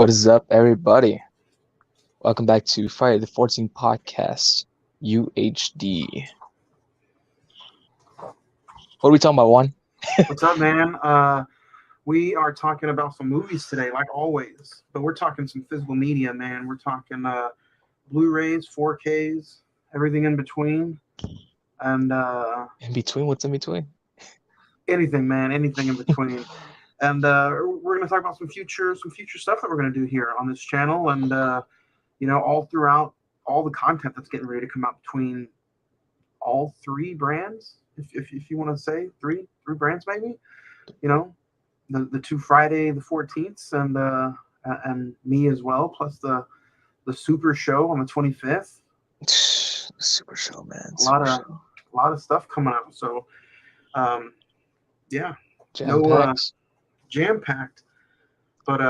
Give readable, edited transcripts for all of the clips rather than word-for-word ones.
What is up, everybody? Welcome back to Friday the 14th podcast, UHD. What are we talking about, Juan? What's up, man? We are talking about some movies today, like always, but we're talking some physical media, man. We're talking Blu-rays, 4Ks, everything in between, and In between? What's in between? anything, man, anything in between. And we're gonna talk about some future stuff that we're gonna do here on this channel, and all throughout all the content that's getting ready to come out between all three brands, if you want to say three brands, maybe, the two Friday the 14th and me as well, plus the Super Show on the 25th. Super show, man. A lot of stuff coming out. So, yeah, jam packed. But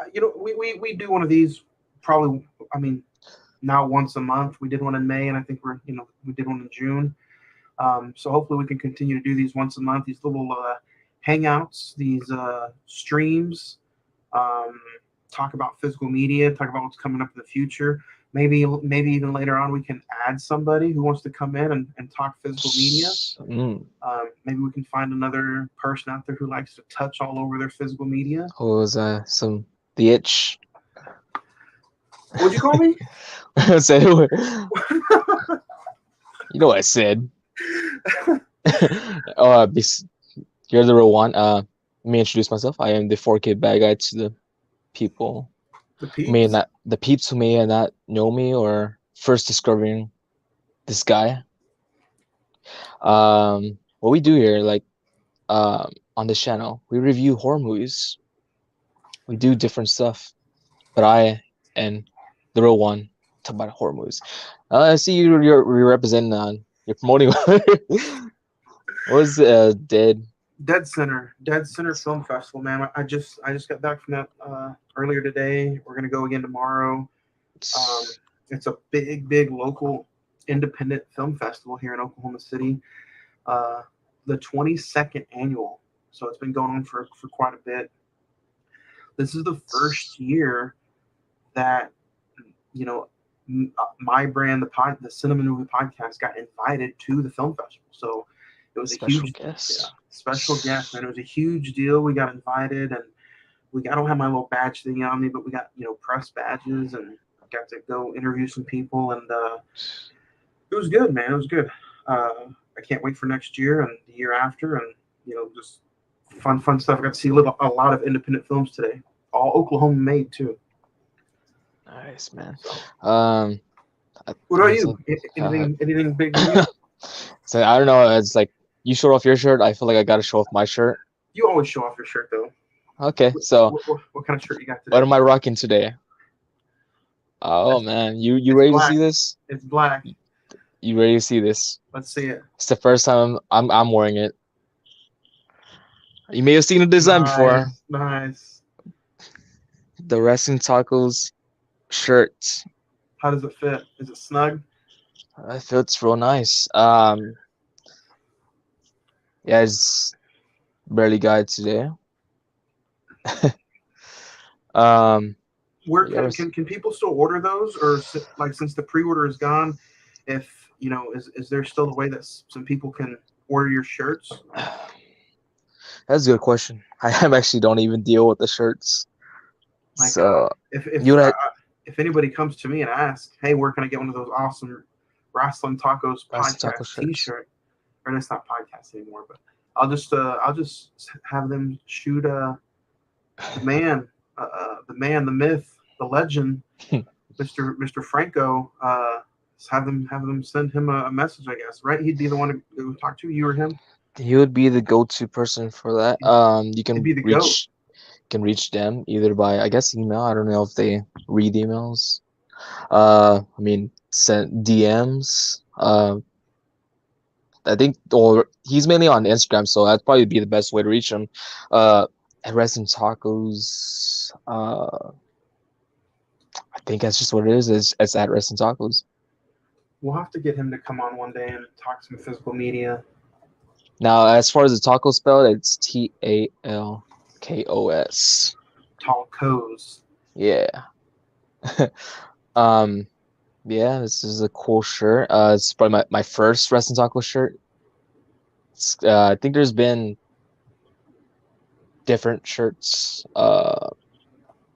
we do one of these probably. I mean, now once a month. We did one in May, and I think we did one in June. So hopefully we can continue to do these once a month. These little hangouts, these streams, talk about physical media, talk about what's coming up in the future. Maybe even later on we can add somebody who wants to come in and talk physical media. Maybe we can find another person out there who likes to touch all over their physical media. What was some bitch? What'd you call me? I said, you know what I said. You're the real one. Let me introduce myself. I am the 4K bad guy to the people the peeps who may not know me or first discovering this guy. What we do here, on this channel, we review horror movies. We do different stuff, but I and the real one talk about horror movies. I see you're representing you're promoting. What was Dead Center Film Festival, man. I just got back from that earlier today. We're gonna go again tomorrow. It's a big local independent film festival here in Oklahoma City. The 22nd annual. So it's been going on for quite a bit. This is the first year that my brand, the Cinema Movie Podcast, got invited to the film festival. So it was a huge special guest, man. It was a huge deal. We got invited, and I don't have my little badge thing on me, but we got press badges and got to go interview some people, and it was good, man. It was good. I can't wait for next year and the year after, and just fun stuff. I got to see a lot of independent films today, all Oklahoma made too. Nice, man. What about you? Anything big? So I don't know. It's like you showed off your shirt. I feel like I gotta show off my shirt. You always show off your shirt, though. Okay, so what kind of shirt you got today? What am I rocking today? Oh man, you ready to see this? It's black. You ready to see this? Let's see it. It's the first time I'm wearing it. You may have seen the design before. Nice. The Wrestling Tacos shirt. How does it fit? Is it snug? It fits real nice. Yeah, it's barely got it today. Where can people still order those, or since the pre-order is gone, if is there still a way that some people can order your shirts? That's a good question. I actually don't even deal with the shirts. If anybody comes to me and asks, hey, where can I get one of those awesome Wrestling Tacos podcast T-shirt? Or it's not podcast anymore, but I'll just have them shoot the man, the myth, the legend, Mr. Franco. Have them send him a message, I guess. Right? He'd be the one to talk to you or him. He would be the go-to person for that. You can reach them either by, I guess, email. I don't know if they read emails. Send DMs. I think, or he's mainly on Instagram, so that'd probably be the best way to reach him. At Wrestling Tacos, I think that's just what it is. It's at Wrestling Tacos. We'll have to get him to come on one day and talk some physical media. Now, as far as the taco spelled, it's TALKOS. tall co's. Yeah. um, yeah, this is a cool shirt. It's probably my first Wrestling Taco shirt. I think there's been different shirts.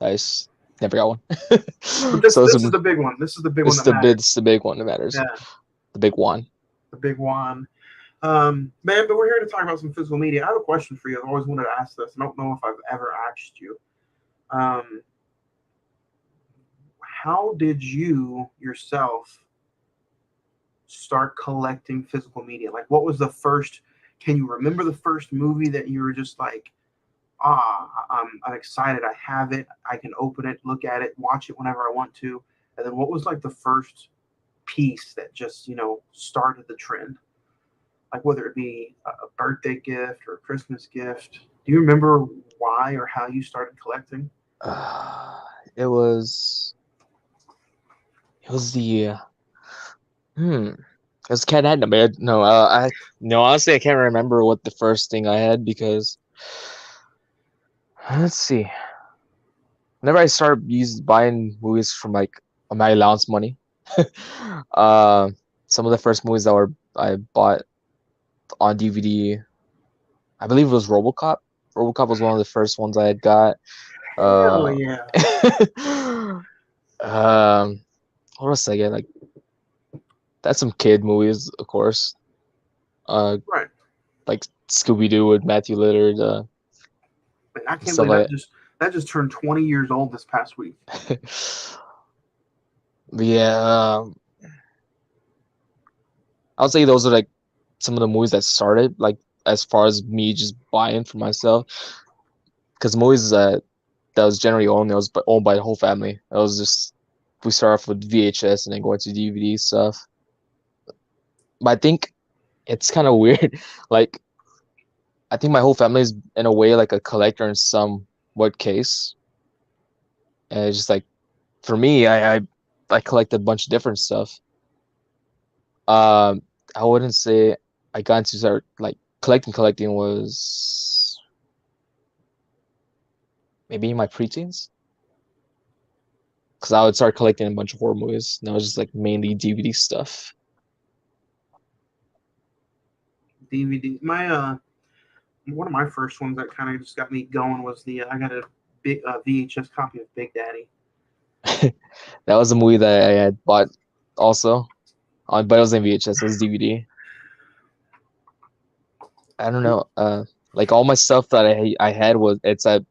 Nice. Never got one. But So this is the big one. This is the big one that matters. it's the big one that matters. Yeah, The big one. the big one. Man, but we're here to talk about some physical media. I have a question for you. I've always wanted to ask this. I don't know if I've ever asked you. Um, how did you yourself start collecting physical media? Like, what was the first? Can you remember the first movie that you were just like, I'm excited. I have it. I can open it, look at it, watch it whenever I want to. And then what was like the first piece that just started the trend? Like whether it be a birthday gift or a Christmas gift. Do you remember why or how you started collecting? Uh, it was it was the hmm. It was Cat Head. No, I no. Honestly, I can't remember what the first thing I had because let's see. Whenever I started buying movies from like my allowance money, uh, some of the first movies that were I bought on DVD, I believe it was RoboCop. RoboCop was one of the first ones I had got. Hell Uh, yeah. what else did I get? Like that's some kid movies, of course. Uh, Right. like Scooby Doo with Matthew Lillard, I can't stuff believe like that just turned 20 years old this past week. that. But yeah, I would say those are like some of the movies that started like as far as me just buying for myself. Because movies that was generally owned, it was owned by the whole family. It was just we start off with VHS and then going to DVD stuff. But I think it's kind of weird. Like I think my whole family is in a way like a collector in some what case. And it's just like for me, I collect a bunch of different stuff. Um, I wouldn't say I got into start like collecting was maybe in my preteens because I would start collecting a bunch of horror movies. And that was just like mainly DVD stuff. DVD. My one of my first ones that kind of just got me going was the I got a big VHS copy of Big Daddy. That was a movie that I had bought also on, but it was in VHS. It was DVD. I don't know. Like all my stuff that I had was it's at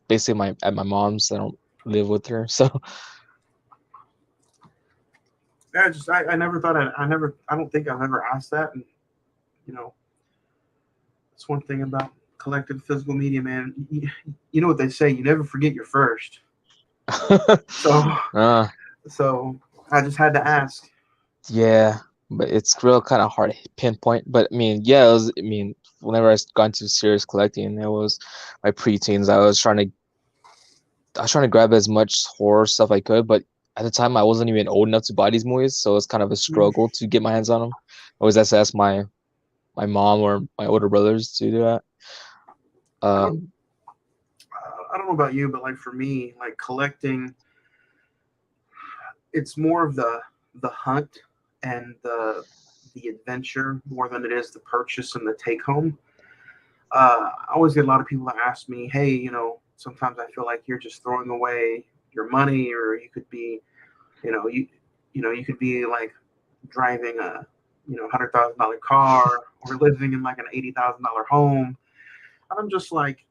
basically my mom's. I don't live with her, so Yeah, I never thought I don't think I've ever asked that, and you know that's one thing about collecting physical media, man. You know what they say, you never forget your first. So uh, so I just had to ask. yeah, but it's real kind of hard to pinpoint. But I mean, yeah, it was. I mean, whenever I got into serious collecting, it was my preteens. I was trying to grab as much horror stuff I could, but at the time I wasn't even old enough to buy these movies, so it's kind of a struggle to get my hands on them. I always have to ask my mom or my older brothers to do that. I don't Um, I don't know about you, but like for me, like collecting, it's more of the hunt and the adventure more than it is the purchase and the take home. I always get a lot of people that ask me, hey, sometimes I feel like you're just throwing away your money, or you could be, you know, you could be like driving a, $100,000 car or living in like an $80,000 home. And I'm just like,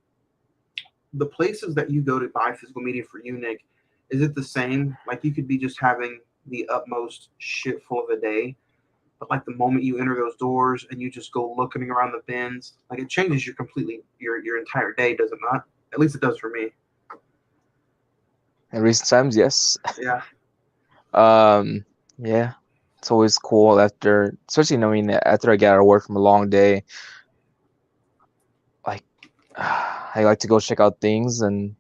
the places that you go to buy physical media for you, Nick, is it the same? Like you could be just having the utmost shit full of a day, but like the moment you enter those doors and you just go looking around the bins, like it changes your entire day, does it not? At least it does for me. in recent times, yes. Yeah. Yeah, it's always cool after, especially knowing that after I get out of work from a long day, like I like to go check out things, and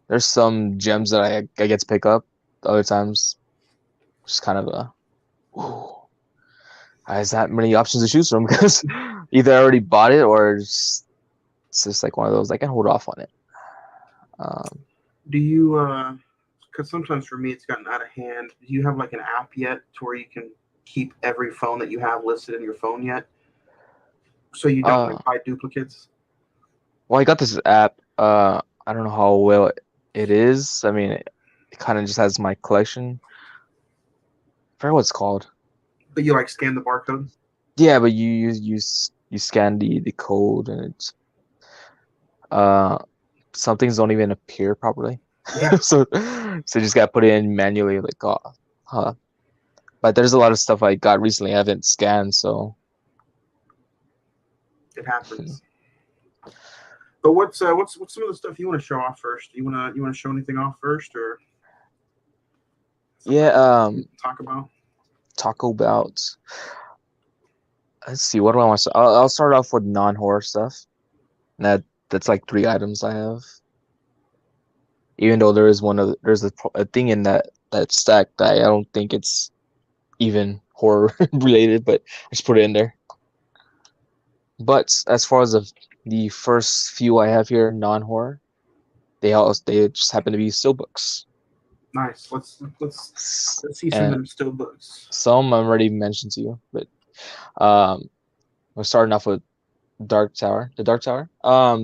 there's some gems that I get to pick up. Other times, just kind of ooh, there's not many options to choose from because either I already bought it or it's just like one of those I can hold off on it. Do you? Because sometimes for me it's gotten out of hand. Do you have like an app yet to where you can keep every phone that you have listed in your phone yet, so you don't Uh, like buy duplicates? well, I got this app. I don't know how well it is. I mean, it kind of just has my collection. I forget what it's called. But you like scan the barcode? Yeah, but you scan the code and it's uh some things don't even appear properly. Yeah, So you just gotta put it in manually, like, oh, huh. But there's a lot of stuff I got recently I haven't scanned, so it happens. But what's some of the stuff you want to show off first? You wanna show anything off first, or something yeah, that you talk about? Taco Belt. Let's see, what do I want to? I'll start off with non-horror stuff. That's like three items I have. Even though there's a thing in that stack that I don't think it's even horror related, but I just put it in there. But as far as the first few I have here, non-horror, they just happen to be still books. Nice. Let's see some of And them still books. some I already mentioned to you, but um, we're starting off with Dark Tower, the Dark Tower.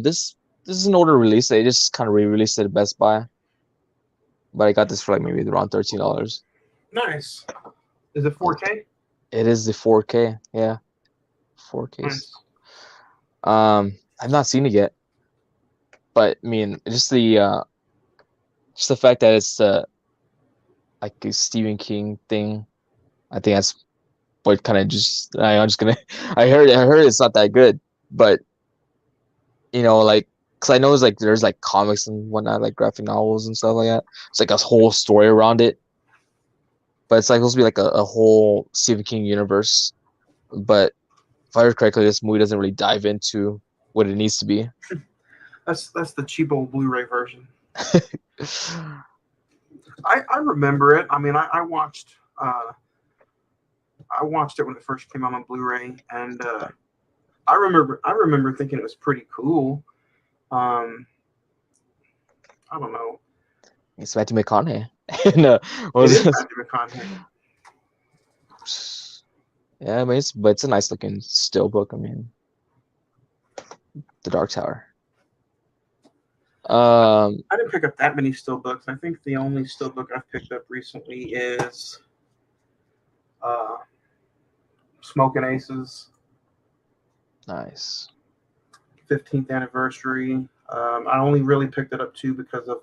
This is an older release. They just kind of re-released it at Best Buy, but I got this for like maybe around $13. Nice. Is it 4K? It is the 4K, yeah, 4K. Nice. I've not seen it yet, but I mean, just the fact that it's like a Stephen King thing. I think that's what kind of just I'm just gonna. I heard it's not that good, but like, because I know it's like there's like comics and whatnot, like graphic novels and stuff like that. It's like a whole story around it, but it's like supposed to be like a whole Stephen King universe. But if I heard correctly, this movie doesn't really dive into what it needs to be. That's the cheap old Blu-ray version. I remember it. I mean, I watched it when it first came out on Blu-ray, and I remember thinking it was pretty cool. Um, I don't know. It's Matthew McConaughey. No, what It was is this? Matthew McConaughey. Yeah, I mean, it's a nice looking still book. I mean, The Dark Tower. Um, I didn't pick up that many still books. I think the only still book I've picked up recently is uh, Smoking Aces nice. 15th anniversary. I only really picked it up too because of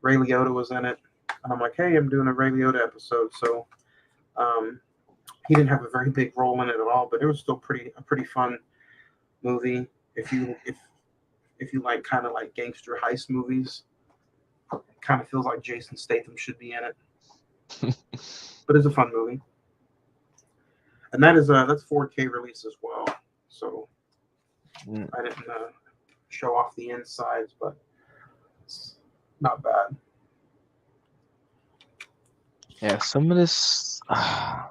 Ray Liotta was in it, and I'm like, hey, I'm doing a Ray Liotta episode, so um, he didn't have a very big role in it at all, but it was still a pretty fun movie. If you like kind of like gangster heist movies, it kind of feels like Jason Statham should be in it, but it's a fun movie. And that's 4K release as well. So Mm, I didn't show off the insides, but it's not bad. yeah, some of this, I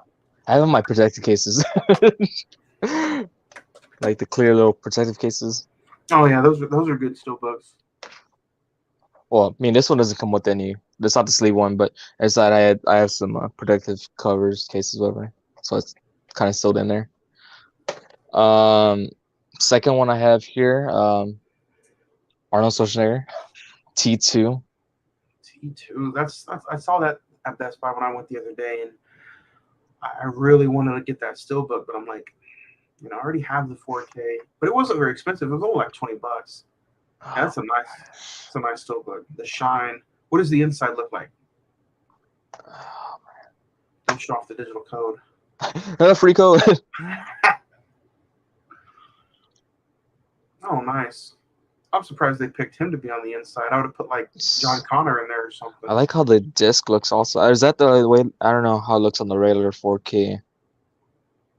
have my protective cases, like the clear little protective cases. Oh yeah, those are good still books. Well, I mean, this one doesn't come with any. That's not the sleeve one, but it's that I have some protective covers, cases, whatever. So it's kind of still in there. Um, Second one I have here, Arnold Schwarzenegger, T2. T2. That's I saw that at Best Buy when I went the other day, and I really wanted to get that still book, but I'm like, I already have the 4K, but it wasn't very expensive. It was only like $20. Yeah, it's a nice still book. The shine. What does the inside look like? Don't show off the digital code. Free code. Oh, nice. I'm surprised they picked him to be on the inside. I would have put like John Connor in there or something. I like how the disc looks also. Is that the way? I don't know how it looks on the regular 4K,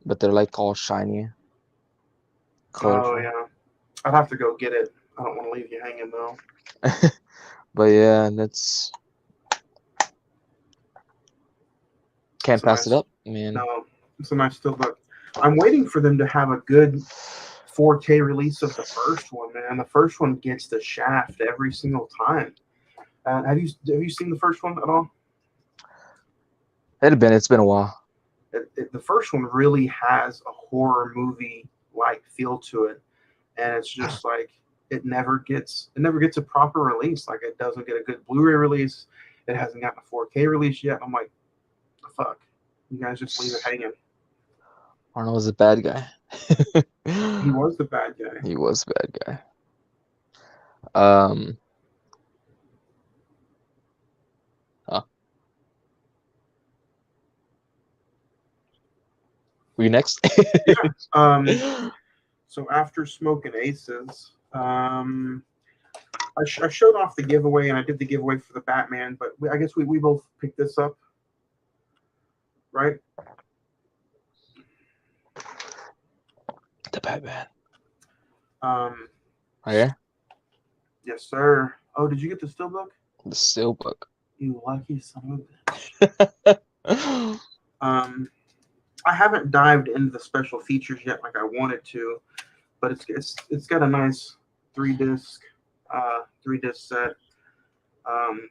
but they're like all shiny, Oh colorful. yeah, I'd have to go get it. I don't want to leave you hanging though. But yeah, that's can't It's a pass it nice. up, man. No, it's a nice still book. I'm waiting for them to have a good 4K release of the first one, man. The first one gets the shaft every single time. Have you seen the first one at all? It's been a while. The first one really has a horror movie like feel to it, and it's just like it never gets a proper release. Like it doesn't get a good Blu-ray release. It hasn't gotten a 4K release yet. I'm like, the fuck, you guys just leave it hanging. Arnold was a bad guy. He was the bad guy. He was a bad guy. Um, huh. Were you next? Yeah. So after Smoking Aces, I showed off the giveaway and I did the giveaway for the Batman, but I guess we both picked this up, right? The Batman. Um, Right here? yes, sir. Oh, did you get the steelbook? The Steelbook. You lucky son of a bitch. I haven't dived into the special features yet like I wanted to, but it's got a nice three disc set. Um,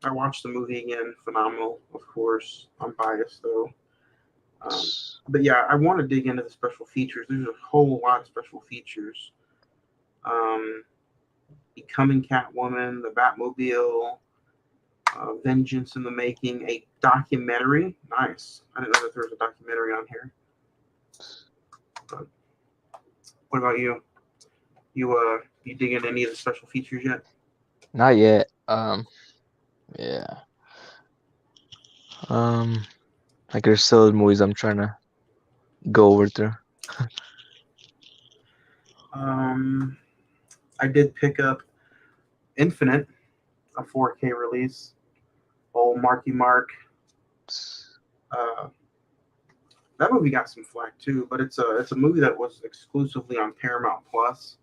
I watched the movie again, phenomenal, of course. I'm biased though. But yeah, I want to dig into the special features. There's a whole lot of special features. Becoming Catwoman, the Batmobile, Vengeance in the Making, a documentary. Nice. I didn't know that there was a documentary on here. But what about you? You dig into any of the special features yet? Not yet. Yeah. Like there's still movies I'm trying to go over through. I did pick up Infinite, a 4K release. Old Marky Mark. Uh, that movie got some flack too, but it's a movie that was exclusively on Paramount Plus,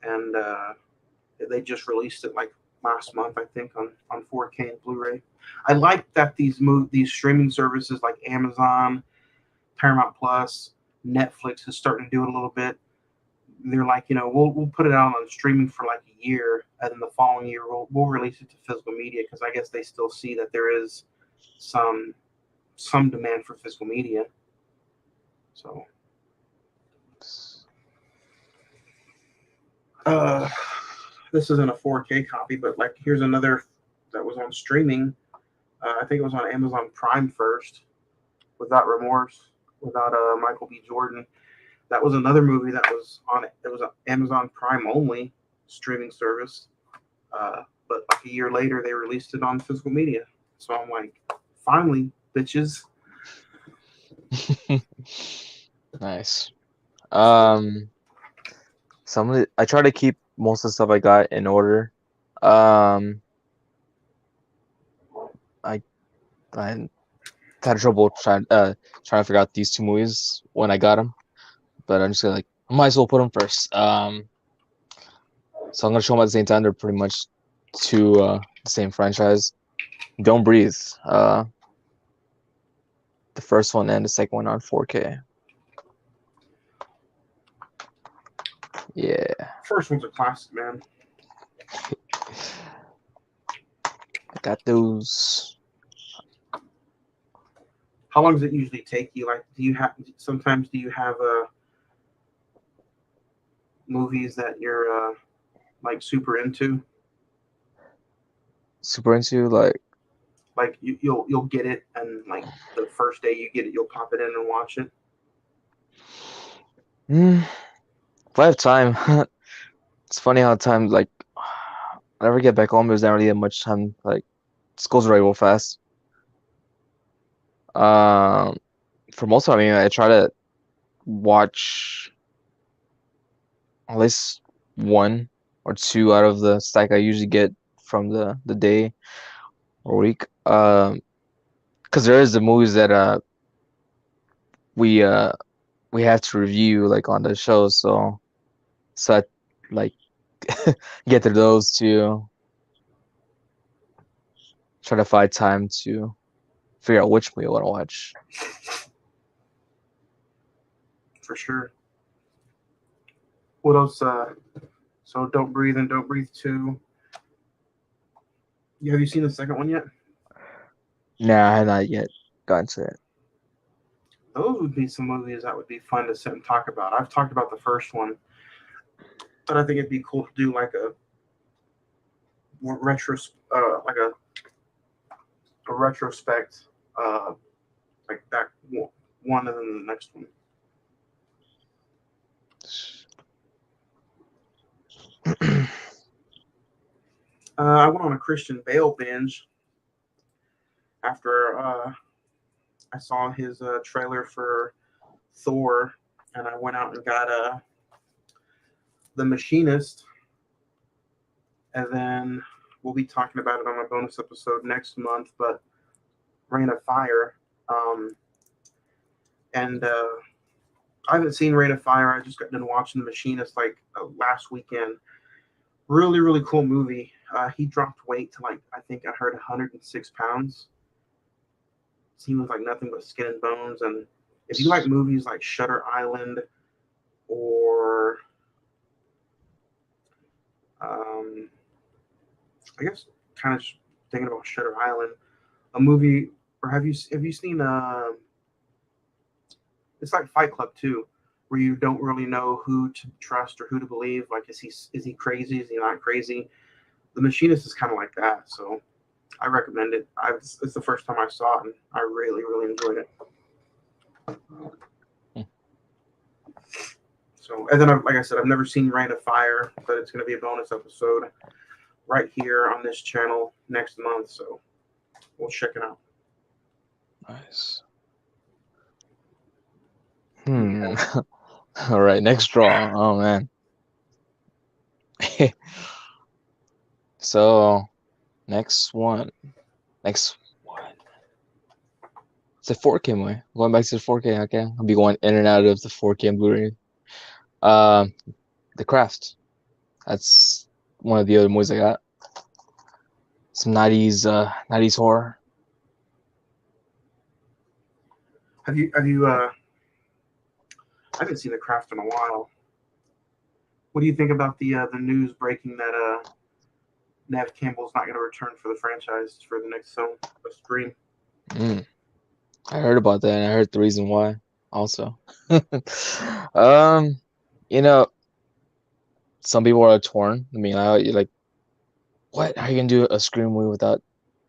and they just released it like last month, I think, on 4K and Blu-ray. I like that these streaming services like Amazon, Paramount Plus, Netflix is starting to do it a little bit. They're like, we'll put it out on streaming for like a year, and then the following year we'll release it to physical media because I guess they still see that there is some demand for physical media. So, this isn't a 4K copy, but like here's another that was on streaming. I think it was on Amazon Prime first, Without Remorse, without Michael B. Jordan. That was another movie that was on it. It was an Amazon Prime only streaming service, but like a year later they released it on physical media. So I'm like, finally, bitches. Nice. I try to keep most of the stuff I got in order. I had trouble trying to figure out these two movies when I got them, but I'm just gonna I might as well put them first. So I'm gonna show them at the same time. They're pretty much the same franchise. Don't Breathe. The first one and the second one on 4K. Yeah. First one's a classic, man. I got those. How long does it usually take you? Like, do you have movies that you're like super into? Super into Like you'll get it, and like the first day you get it, you'll pop it in and watch it. if I have time. It's funny how time whenever I get back home, there's not really that much time. Like, this goes right real fast. Um, for most of it, I mean, I try to watch at least one or two out of the stack I usually get from the day or week. Because there is the movies that we we have to review like on the show, so I like get to those too. Try to find time to figure out which movie I want to watch. For sure. What else? So Don't Breathe and Don't Breathe 2. Have you seen the second one yet? Nah, I have not yet gotten to it. Those would be some movies that would be fun to sit and talk about. I've talked about the first one, but I think it'd be cool to do like a retro, like a retrospect, uh, like that one and then the next one. I went on a Christian Bale binge after I saw his trailer for Thor, and I went out and got The Machinist, and then we'll be talking about it on my bonus episode next month. But Rain of Fire, um, and I haven't seen Rain of Fire. I just got done watching The Machinist like last weekend. Really, really cool movie. He dropped weight to like I think I heard 106 pounds. He was like nothing but skin and bones. And if you like movies like Shutter Island or um, I guess kind of just thinking about Shutter Island, a movie, or have you seen? It's like Fight Club too, where you don't really know who to trust or who to believe. Like, is he crazy? Is he not crazy? The Machinist is kind of like that. So I recommend it. It's the first time I saw it, and I really, really enjoyed it. So, and then like I said, I've never seen Rain of Fire, but it's going to be a bonus episode right here on this channel next month. So we'll check it out. Nice. Yeah. All right, next draw. Oh man. So next one. Next one. It's a 4K movie. Going back to the 4K, okay. I'll be going in and out of the 4K and Blu-ray. The Craft. That's one of the other movies I got. Some 90s horror. Have you I haven't seen The Craft in a while. What do you think about the news breaking that Nev Campbell's not going to return for the franchise for the next film of Scream? Mm, I heard about that, and I heard the reason why also. Um, you know, some people are torn. I mean, like, what? How are you gonna do a Scream movie without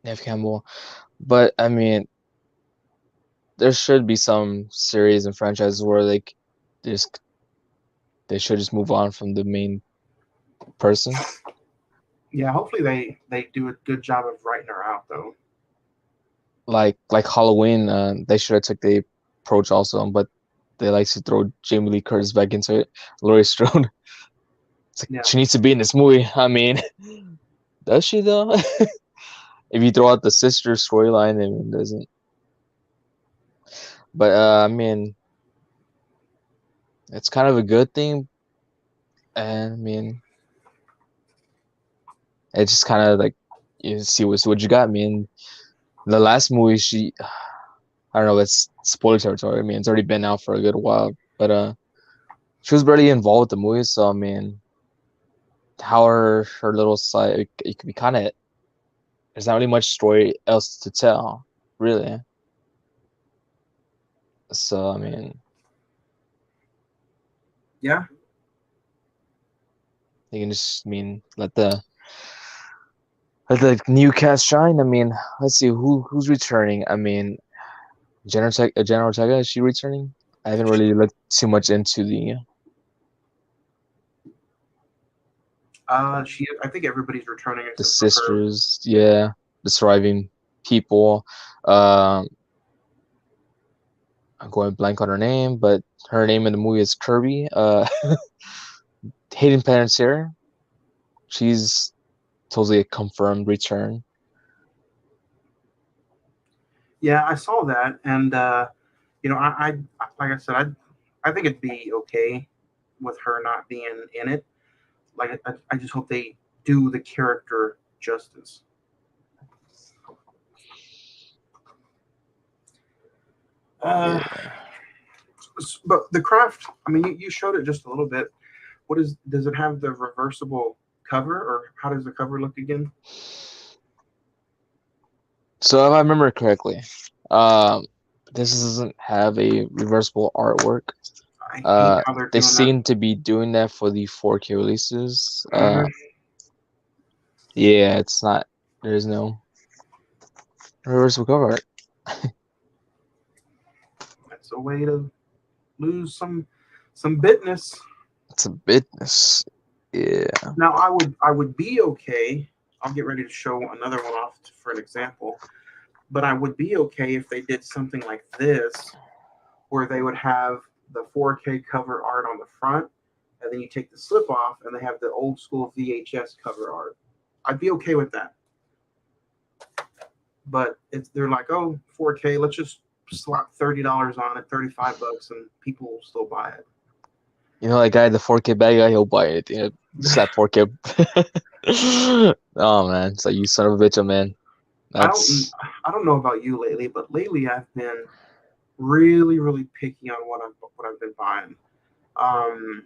Nev Campbell? But I mean, there should be some series and franchises where they just they should just move on from the main person. Yeah, hopefully they do a good job of writing her out though. Like Halloween, they should have took the approach also, but they like to throw Jamie Lee Curtis back into it. Laurie Strode. It's like Yeah, she needs to be in this movie. I mean, does she though? If you throw out the sister storyline, I mean, doesn't. But I mean, it's kind of a good thing. And I mean, it's just kind of like you see what you got. I mean, the last movie I don't know, it's spoiler territory. I mean, it's already been out for a good while, but she was barely involved with the movie, so I mean, how her little side it could be kind of there's not really much story else to tell, really. So I mean, yeah. you can just let the new cast shine. I mean, let's see who's returning. I mean, Jenna Ortega, is she returning? I haven't really looked too much into I think everybody's returning the except for her. sisters, yeah, the surviving people. Um, I'm going blank on her name, but her name in the movie is Kirby. Hayden Panettiere, she's totally a confirmed return. Yeah, I saw that, and like I said, I think it'd be okay with her not being in it. Like, I just hope they do the character justice. Uh, Yeah. but the Craft, I mean, you showed it just a little bit. Does it have the reversible cover, or how does the cover look again? So if I remember correctly, um, this doesn't have a reversible artwork. I hate how they're They doing that. seem to be doing that for the 4K releases. Hmm. Yeah, it's not. There's no reversible cover art. That's a way to lose some bitness. It's a business. Yeah. Now I would be okay. I'll get ready to show another one off for an example. But I would be okay if they did something like this, where they would have the 4K cover art on the front, and then you take the slip off, and they have the old school VHS cover art. I'd be okay with that. But if they're like, oh, 4K, let's just slap $30 on it, $35, and people will still buy it. You know that guy, the 4K bad guy, he'll buy anything. Just that 4K. Oh man, it's like you son of a bitch, oh, man. I don't That's I don't know about you lately, but lately I've been really really picky on what I've been buying. Um,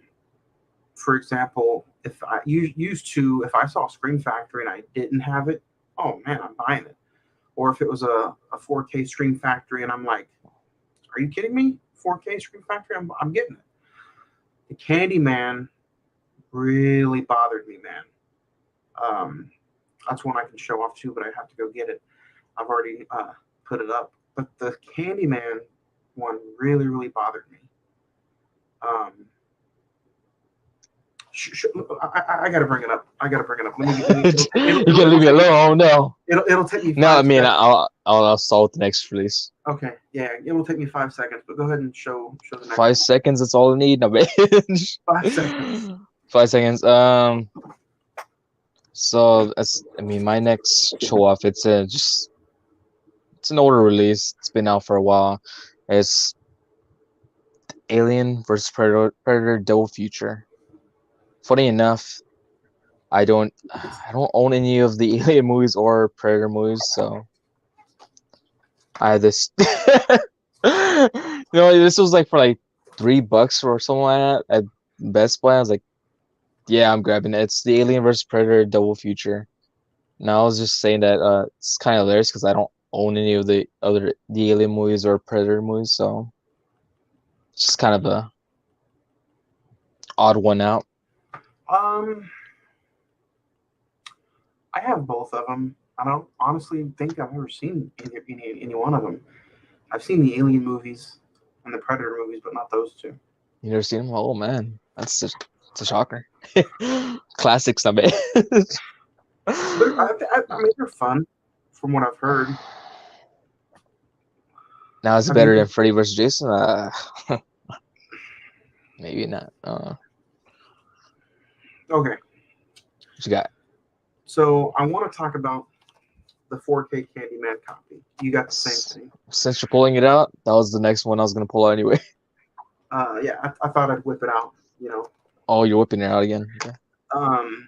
for example, if I used to, if I saw Scream Factory and I didn't have it, oh man, I'm buying it. Or if it was a 4K Scream Factory and I'm like, are you kidding me? 4K Scream Factory, I'm getting it. The Candyman really bothered me, man. Um, that's one I can show off too, but I have to go get it. I've already put it up. But the Candyman one really, really bothered me. Um, I gotta bring it up. I gotta bring it up. Let me you can leave me alone. Oh no. it'll take me No, I five mean seconds. I'll solve the next release. Okay, yeah, it will take me 5 seconds. But go ahead and show the next Five one. seconds, that's all I need. No, bitch. 5 seconds. 5 seconds. So that's, I mean, my next show off. It's an older release. It's been out for a while. It's Alien versus Predator Double Future. Funny enough, I don't own any of the Alien movies or Predator movies, so I had this. This was like for like $3 or something like that at Best Buy. I was like, yeah, I'm grabbing it. It's the Alien versus Predator Double Future. Now I was just saying that it's kind of hilarious because I don't own any of the Alien movies or Predator movies, so it's just kind of a odd one out. Um, I have both of them. I don't honestly think I've ever seen any one of them. I've seen the Alien movies and the Predator movies, but not those two. You never seen them? Oh man, it's a shocker. Classics, I bet. I mean, they're fun, from what I've heard. Now is it Have you? better than Freddy versus Jason? Maybe not. Okay, What you got? so I want to talk about the 4K Candyman copy. You got the same thing. Since you're pulling it out, that was the next one I was gonna pull out anyway. Yeah, I thought I'd whip it out. You know, Oh, you're whipping it out again. Okay. um,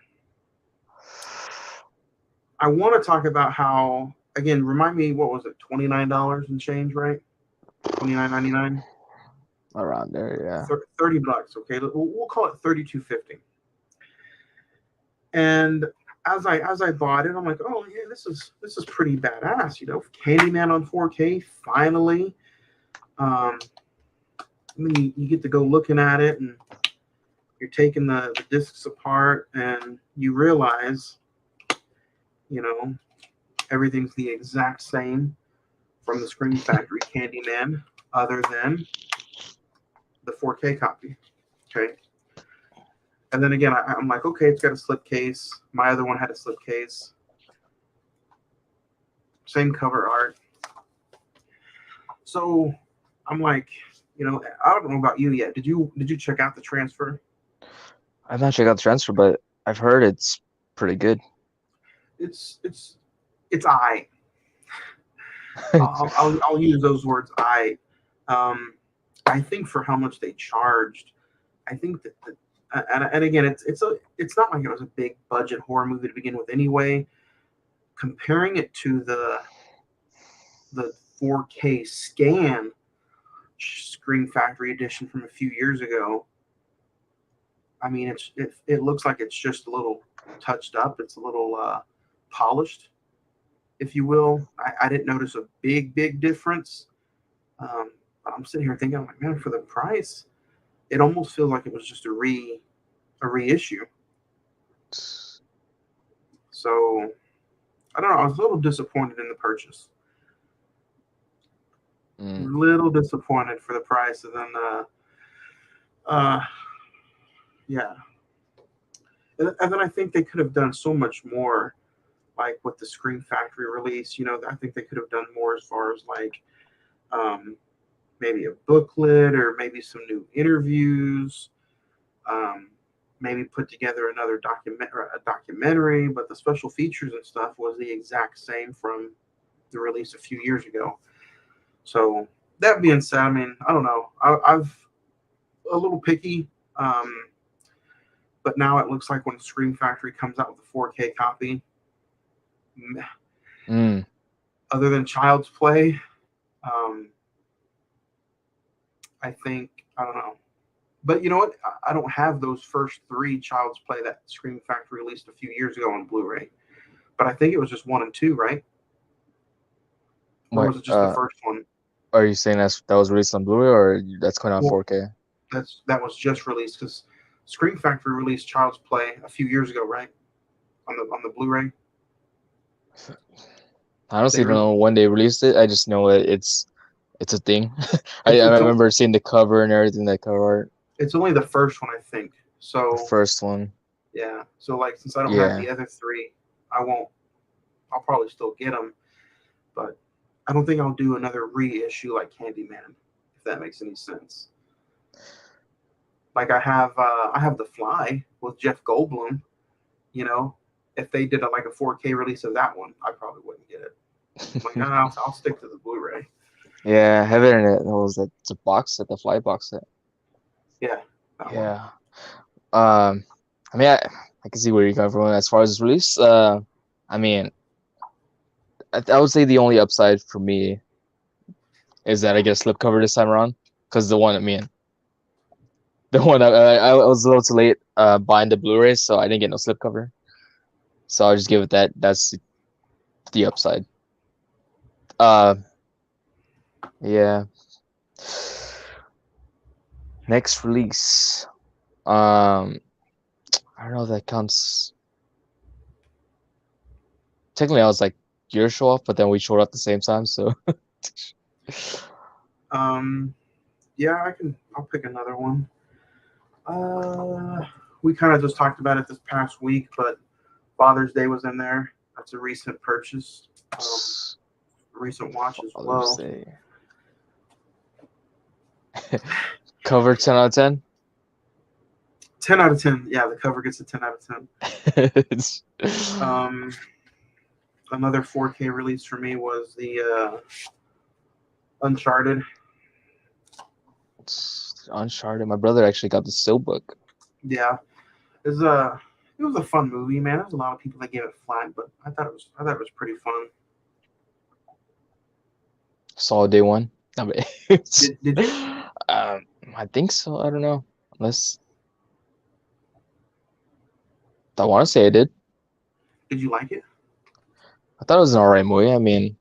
I want to talk about how again. Remind me, what was it? $29 and change, right? 29.99. Around there, yeah. $30. Okay, we'll call it 32.50. And as I bought it, I'm like, oh yeah, this is pretty badass. Candyman on 4K finally. Um, I mean, you get to go looking at it, and you're taking the discs apart, and you realize, you know, everything's the exact same from the Scream Factory Candyman, other than the 4K copy. Okay. And then again, I'm like, okay, it's got a slip case. My other one had a slip case. Same cover art. So I'm like, I don't know about you yet. Did you check out the transfer? I've not checked out the transfer, but I've heard it's pretty good. It's I. I'll use those words. I think for how much they charged, I think and again, it's not like it was a big budget horror movie to begin with anyway. Comparing it to the 4K scan Screen Factory edition from a few years ago, I mean, it looks like it's just a little touched up. It's a little polished. if you will. I didn't notice a big difference. I'm sitting here thinking, I'm like, man, for the price, it almost feels like it was just a reissue. So I don't know. I was a little disappointed in the purchase. A little disappointed for the price, and then uh, yeah, and then I think they could have done so much more, like with the Scream Factory release. I think they could have done more as far as like um, maybe a booklet or maybe some new interviews. Um, Maybe put together another documentary, but the special features and stuff was the exact same from the release a few years ago. So that being said, I mean, I don't know. I've a little picky, but now it looks like when Scream Factory comes out with a 4K copy, other than Child's Play, um, I think I don't know. But you know what? I don't have those first three Child's Play that Scream Factory released a few years ago on Blu-ray. But I think it was just 1 and 2, right? Or What? was it just the first one? Are you saying that was released on Blu-ray or that's coming out Well, 4K? that was just released because Scream Factory released Child's Play a few years ago, right? On the Blu-ray. I honestly They don't re- know when they released it. I just know it's a thing. I, it's I it's remember seeing the cover and everything, that cover art. it's only the first one, I think. The So first one. yeah. So like, since I don't have Yeah. the other three, I won't. I'll probably still get them, but I don't think I'll do another reissue like Candyman, if that makes any sense. Like I have The Fly with Jeff Goldblum. You know, if they did like a 4K release of that one, I probably wouldn't get it. I'm like, I'll stick to the Blu-ray. Yeah, I have it in it. What was that? It's a box set, the Fly box set. Yeah, that one. Yeah. Um, I mean, I can see where you're coming from as far as this release. I mean, I would say the only upside for me is that I get a slipcover this time around, because the one I was a little too late buying the Blu-ray, so I didn't get no slipcover. So I'll just give it that. That's the upside. Uh, yeah. Next release. I don't know if that counts. Technically, I was like your show off, but then we showed up at the same time, so. Um, yeah, I'll pick another one. We kind of just talked about it this past week, but Father's Day was in there. That's a recent purchase, recent watch as Father's well. Day. Cover 10 out of 10. 10 out of 10. Yeah, the cover gets a 10 out of 10. Another 4K release for me was the Uncharted. Uncharted. My brother actually got the Steelbook. Yeah, it was a fun movie, man. There was a lot of people that gave it flack, but I thought it was pretty fun. Saw day one. No, but Did you? I think so. I don't know. Unless I want to say I did. Did you like it? I thought it was an alright movie. I mean,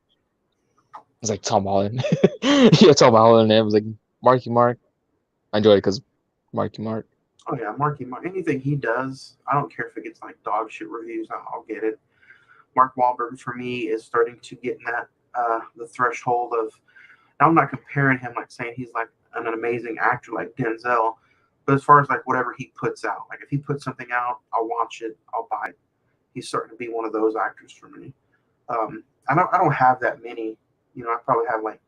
it's like Tom Holland. Yeah, Tom Holland. And it was like Marky Mark. I enjoyed it because Marky Mark. Oh yeah, Marky Mark. Anything he does, I don't care if it gets like dog shit reviews. I'll get it. Mark Wahlberg for me is starting to get in that the threshold of. Now I'm not comparing him like saying he's like an amazing actor like Denzel, but as far as like whatever he puts out, like if he puts something out, I'll watch it, I'll buy it. He's starting to be one of those actors for me. I don't have that many. I probably have like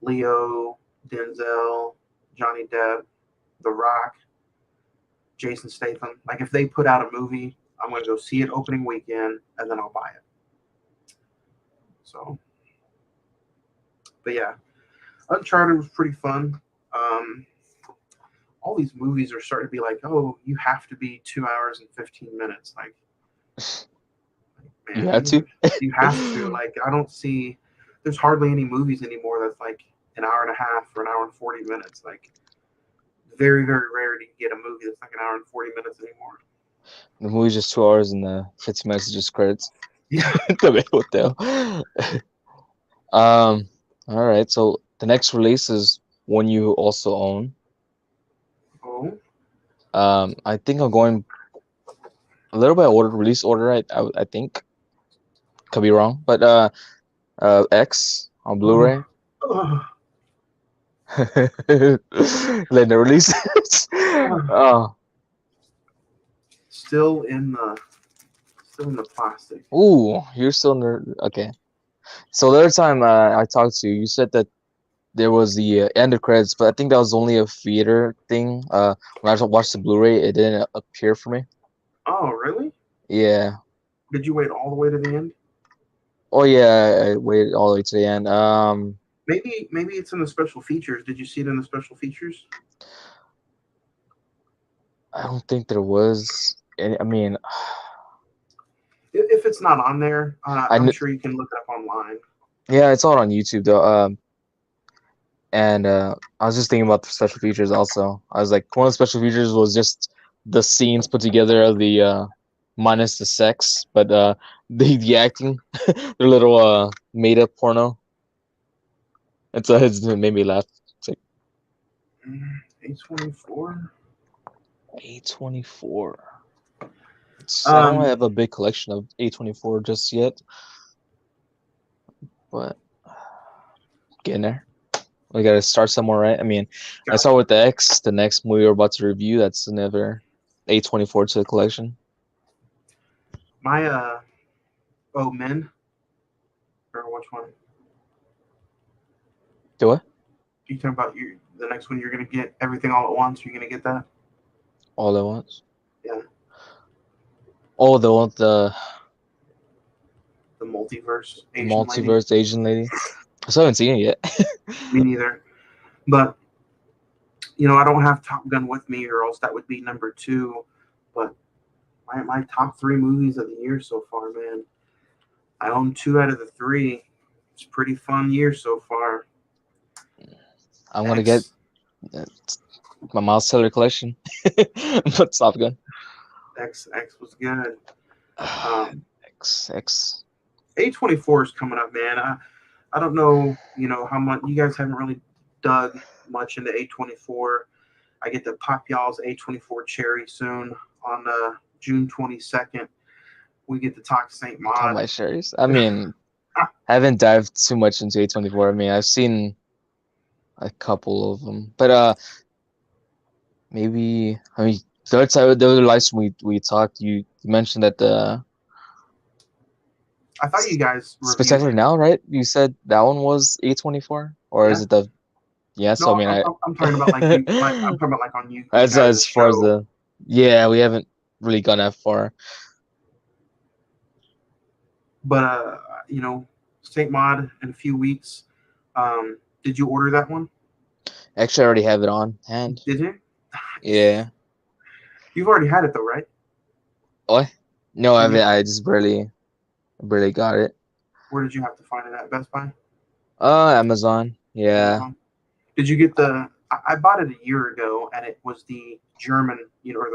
Leo, Denzel, Johnny Depp, The Rock, Jason Statham. Like if they put out a movie, I'm going to go see it opening weekend and then I'll buy it. So, but yeah, Uncharted was pretty fun. Um, all these movies are starting to be like, oh, you have to be 2 hours and 15 minutes. Like, You man, had to. you have to. Like, I don't see. There's hardly any movies anymore that's like an hour and a half or an hour and 40 minutes. Like, very rare to get a movie that's like an hour and 40 minutes anymore. The movie's just 2 hours and 15 minutes is just credits. Yeah. Cabello Hotel. Um, all right. So the next release is one you also own. Oh. I think I'm going a little bit order release order. I think could be wrong, but X on Oh. Blu-ray. Oh. Letting the release. Oh. Oh, Still in the still in the plastic. ooh, you're still nerd. Okay. So the other time I talked to you, you said that there was the end of credits, but I think that was only a theater thing. When I watched the Blu-ray, it didn't appear for me. Oh, really? Yeah. Did you wait all the way to the end? Oh yeah, I waited all the way to the end. Maybe it's in the special features. Did you see it in the special features? I don't think there was any. I mean, If it's not on there, I I'm kn sure you can look it up online. yeah, it's all on YouTube though. And I was just thinking about the special features also. I was like, one of the special features was just the scenes put together of the minus the sex, but the acting, their little made up porno. It made me laugh. It's like A24. A24. I don't Um, have a big collection of A24 just yet, but getting there. We gotta start somewhere, right? I mean, I start gotcha. with the X, the next movie we're about to review. That's another A24 to the collection. My oh men or which one? Do what? You talking about the next one? You're gonna get everything all at once. You're gonna get that? All at once. Yeah, Oh, the one with the multiverse the Asian lady. multiverse Asian lady. I still haven't seen it yet. Me neither. But I don't have Top Gun with me, or else that would be number two. But my top three movies of the year so far, man. I own two out of the three. It's a pretty fun year so far. I'm gonna get X uh, my Miles Teller collection. But Top Gun. X was good. Um, X. A24 is coming up, man. I don't know, how much you guys haven't really dug much into A24. I get to pop y'all's A24 cherry soon on June 22nd. We get to talk St. Talking Maud. about sherries. I mean, I haven't dived too much into A24. I mean, I've seen a couple of them, but maybe I mean the other live stream we talked. You mentioned that the I thought you guys reviewed Spectacular it. Now, right? You said that one was A24, or is Yeah. it the yeah? So I No, mean, I'm talking about like you. Like I'm talking about like on you guys' as far as show. the yeah, we haven't really gone that far. But St. Maud in a few weeks. Did you order that one? Actually, I already have it on hand. Did you? Yeah. You've already had it though, right? What? No, I Did you? haven't. I just barely got it. Where did you have to find it at? Best Buy, Amazon. Yeah. Amazon. Did you get the? I bought it a year ago, and it was the German, or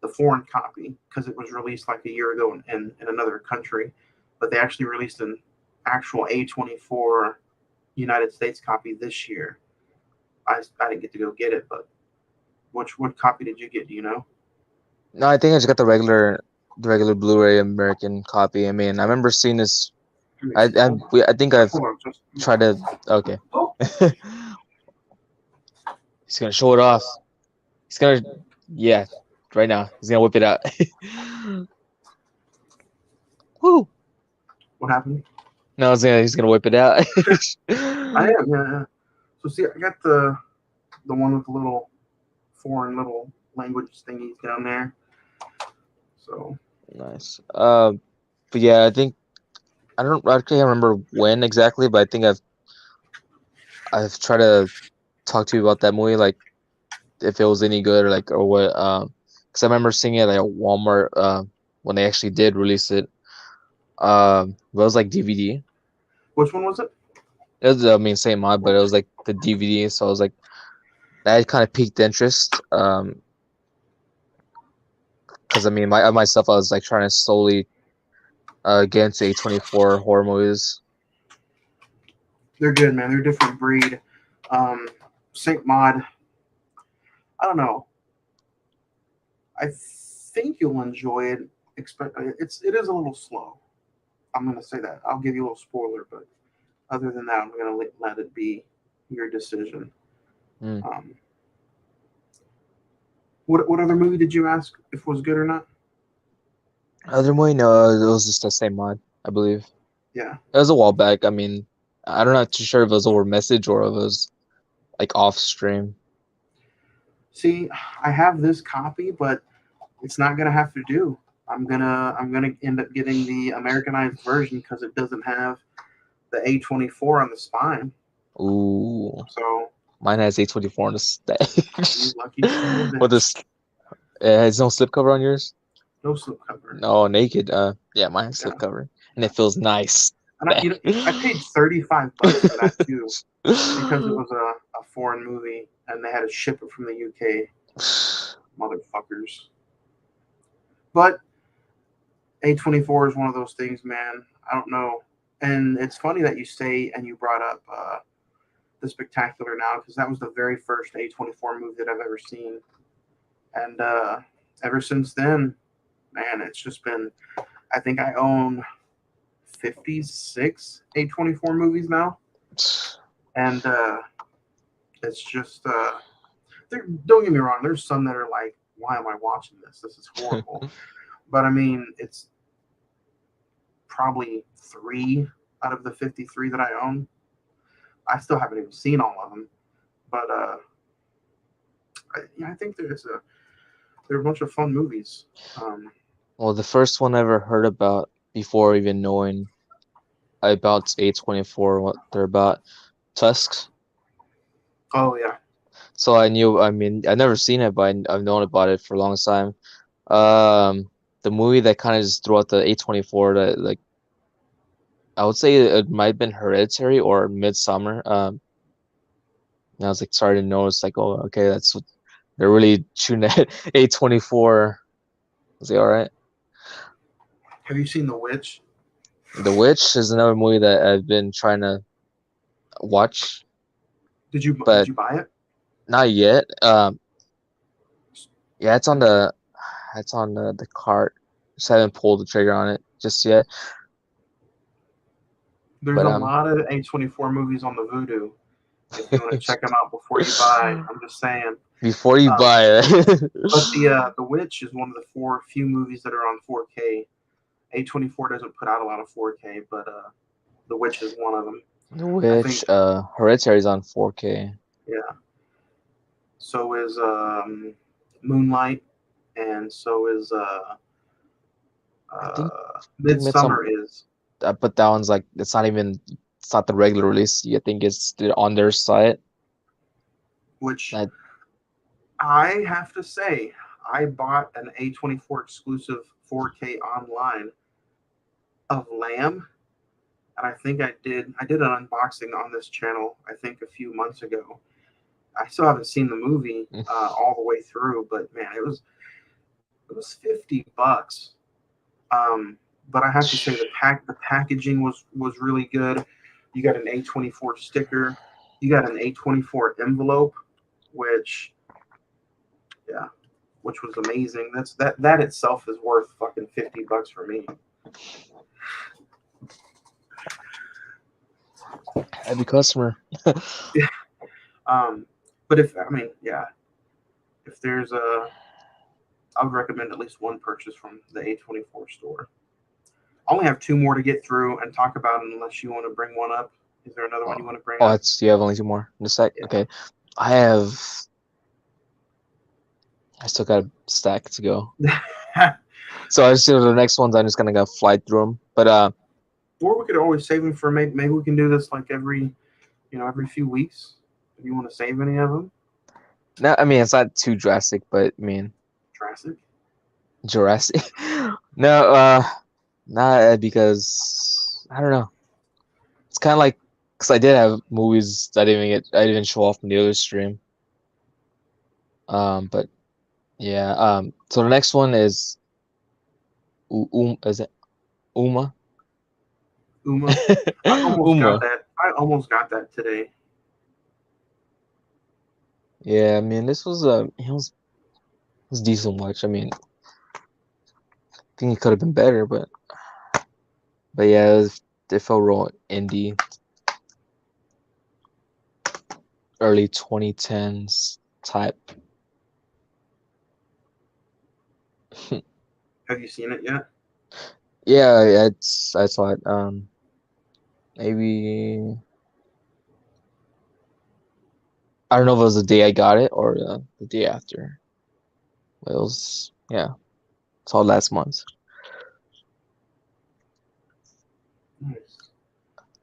the foreign copy because it was released like a year ago in another country, but they actually released an actual A24 United States copy this year. I didn't get to go get it, but what copy did you get? Do you know? No, I think I just got the regular Blu-ray American copy. I mean, I remember seeing this. Let me see. I think I've Hold on, just tried to. Okay. oh, He's gonna show it off. He's gonna, yeah, right now. He's gonna whip it out. Woo! what happened? No, he's gonna whip it out. I am, yeah, yeah. So see, I got the one with the little foreign little language thingies down there. So Nice. But yeah, I can't remember when exactly, but I think I've tried to talk to you about that movie, like if it was any good or like or what. Because I remember seeing it like, at Walmart. When they actually did release it. But it was like DVD. which one was it? It was, I mean, same mod, but it was like the DVD. So I was like, that kind of piqued interest. Because I mean, myself, I was like trying to slowly against A24 horror movies. They're good, man. They're a different breed. Sync Mod, I don't know. I think you'll enjoy it. It is a little slow. I'm gonna say that. I'll give you a little spoiler, but other than that, I'm gonna let it be your decision. Mm. Um, what other movie did you ask if it was good or not? Other movie, no, it was just the same mod, I believe. Yeah. It was a while back. I mean, I'm not too sure if it was over message or if it was like off stream. See, I have this copy, but it's not gonna have to do. I'm gonna end up getting the Americanized version because it doesn't have the A24 on the spine. Ooh, So mine has A24 on the stack. you lucky son of a With bitch. this, it has no slipcover on yours? No slipcover. No, naked. Yeah, mine has Yeah. slipcover, and it feels nice. And I paid $35 for that too because it was a foreign movie and they had to ship it from the UK, motherfuckers. But A24 is one of those things, man. I don't know. And it's funny that you say and you brought up the Spectacular Now because that was the very first A24 movie that I've ever seen. And ever since then, man, it's just been. I think I own 56 A24 movies now, and it's just. Don't get me wrong. There's some that are like, why am I watching this? This is horrible. But I mean, it's probably 3 out of the 53 that I own. I still haven't even seen all of them, but I think they're a bunch of fun movies. Um, Well, the first one I ever heard about before even knowing about A24, what they're about, Tusks. oh yeah, So I knew, I mean, I've never seen it, but I've known about it for a long time. The movie that kind of just threw out the A24 that like I would say it might have been Hereditary or Midsummer. And I was like starting to notice like, oh, okay, that's what they're really shooting at A24. Was he all right? have you seen The Witch? The Witch is another movie that I've been trying to watch, Did but you buy it? not yet. Yeah, it's on the cart. Just haven't pulled the trigger on it just yet. There's But a lot of A24 movies on the Vudu. If you want to check them out before you buy, I'm just saying. before you Um, buy it, but the Witch is one of the few movies that are on 4K. A24 doesn't put out a lot of 4K, but The Witch is one of them. The I Witch, think, Hereditary's on 4K. yeah. So is Moonlight, and so is I think Midsummer Midsummer, is, but that one's like it's not the regular release. I think it's on their site. which That I have to say, I bought an A24 exclusive 4K online of Lamb, and I think I did an unboxing on this channel. I think a few months ago. I still haven't seen the movie all the way through, but man, it was $50. But I have to say the packaging was really good. You got an A24 sticker. You got an A24 envelope, which yeah, which was amazing. That itself is worth fucking $50 for me. heavy customer. Um, but if I mean, yeah, if there's I would recommend at least one purchase from the A24 store. I only have two more to get through and talk about, unless you want to bring one up. Is there another one you Oh, want to bring oh, up? it's you have only two more in a sec. Yeah. Okay, I still got a stack to go. So I just the next ones. I'm just gonna go fly through them. But Or we could always save them for maybe we can do this like every few weeks. If you want to save any of them, no, I mean it's not too drastic. But I mean Jurassic. Jurassic. No, not because I don't know. It's kind of like because I did have movies that I didn't show off in the other stream. But yeah. So the next one is is it Uma? Uma. I almost got Uma. that. I almost got that today. Yeah, I mean, this was a decent watch. I mean, I think it could have been better, but yeah, it felt real indie, early 2010s type. Have you seen it yet? Yeah, I saw it. Maybe I don't know if it was the day I got it or the day after. It was yeah, saw it last month. Nice.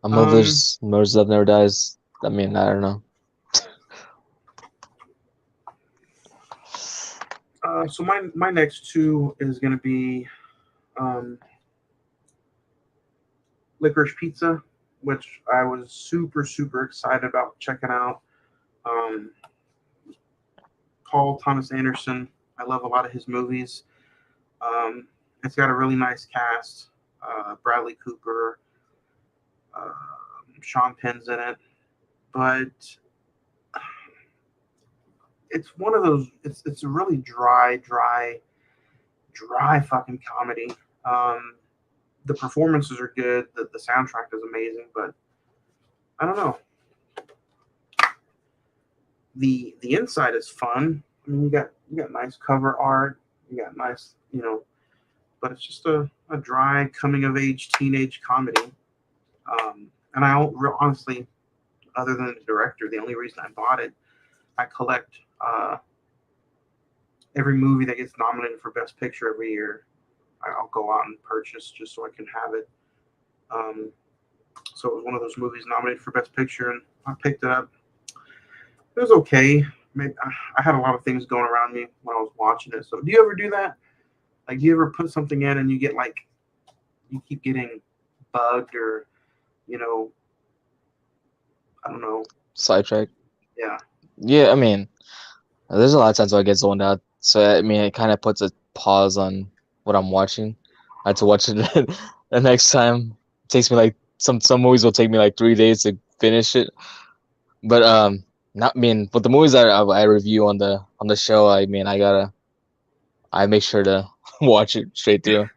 A Um. mother's love never dies. I mean, I don't know. So my next two is gonna be um, Licorice Pizza, which I was super excited about checking out. Um, Paul Thomas Anderson. I love a lot of his movies. Um, it's got a really nice cast. Bradley Cooper, uh, Sean Penn's in it, but it's one of those. It's a really dry fucking comedy. Um, the performances are good. The soundtrack is amazing, but I don't know. The inside is fun. I mean, you got nice cover art. You got nice, but it's just a dry coming of age teenage comedy. And I don't honestly, other than the director, the only reason I bought it, I collect every movie that gets nominated for Best Picture every year. I'll go out and purchase just so I can have it. Um, so it was one of those movies nominated for Best Picture, and I picked it up. It was okay. Maybe, I had a lot of things going around me when I was watching it. So, do you ever do that? Like, do you ever put something in and you get like, you keep getting bugged or, you know, I don't know. Sidetrack. Yeah. Yeah, I mean, there's a lot of times where I get zoned out. So I mean, it kind of puts a pause on what I'm watching. I had to watch it the next time. It takes me like some movies will take me like 3 days to finish it. But not mean, but the movies that I review on the show, I mean, I make sure to watch it straight through.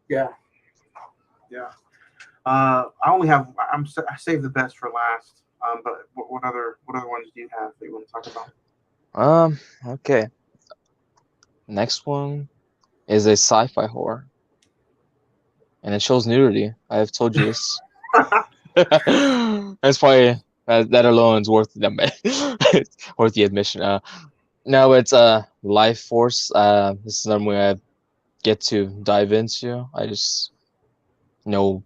Yeah. Yeah. I only have, I saved the best for last. But what other ones do you have that you want to talk about? Okay. Next one is a sci-fi horror, and it shows nudity. I have told you this. That's probably that alone is worth the worth the admission. No, it's Life Force. This is another movie I get to dive into. I just know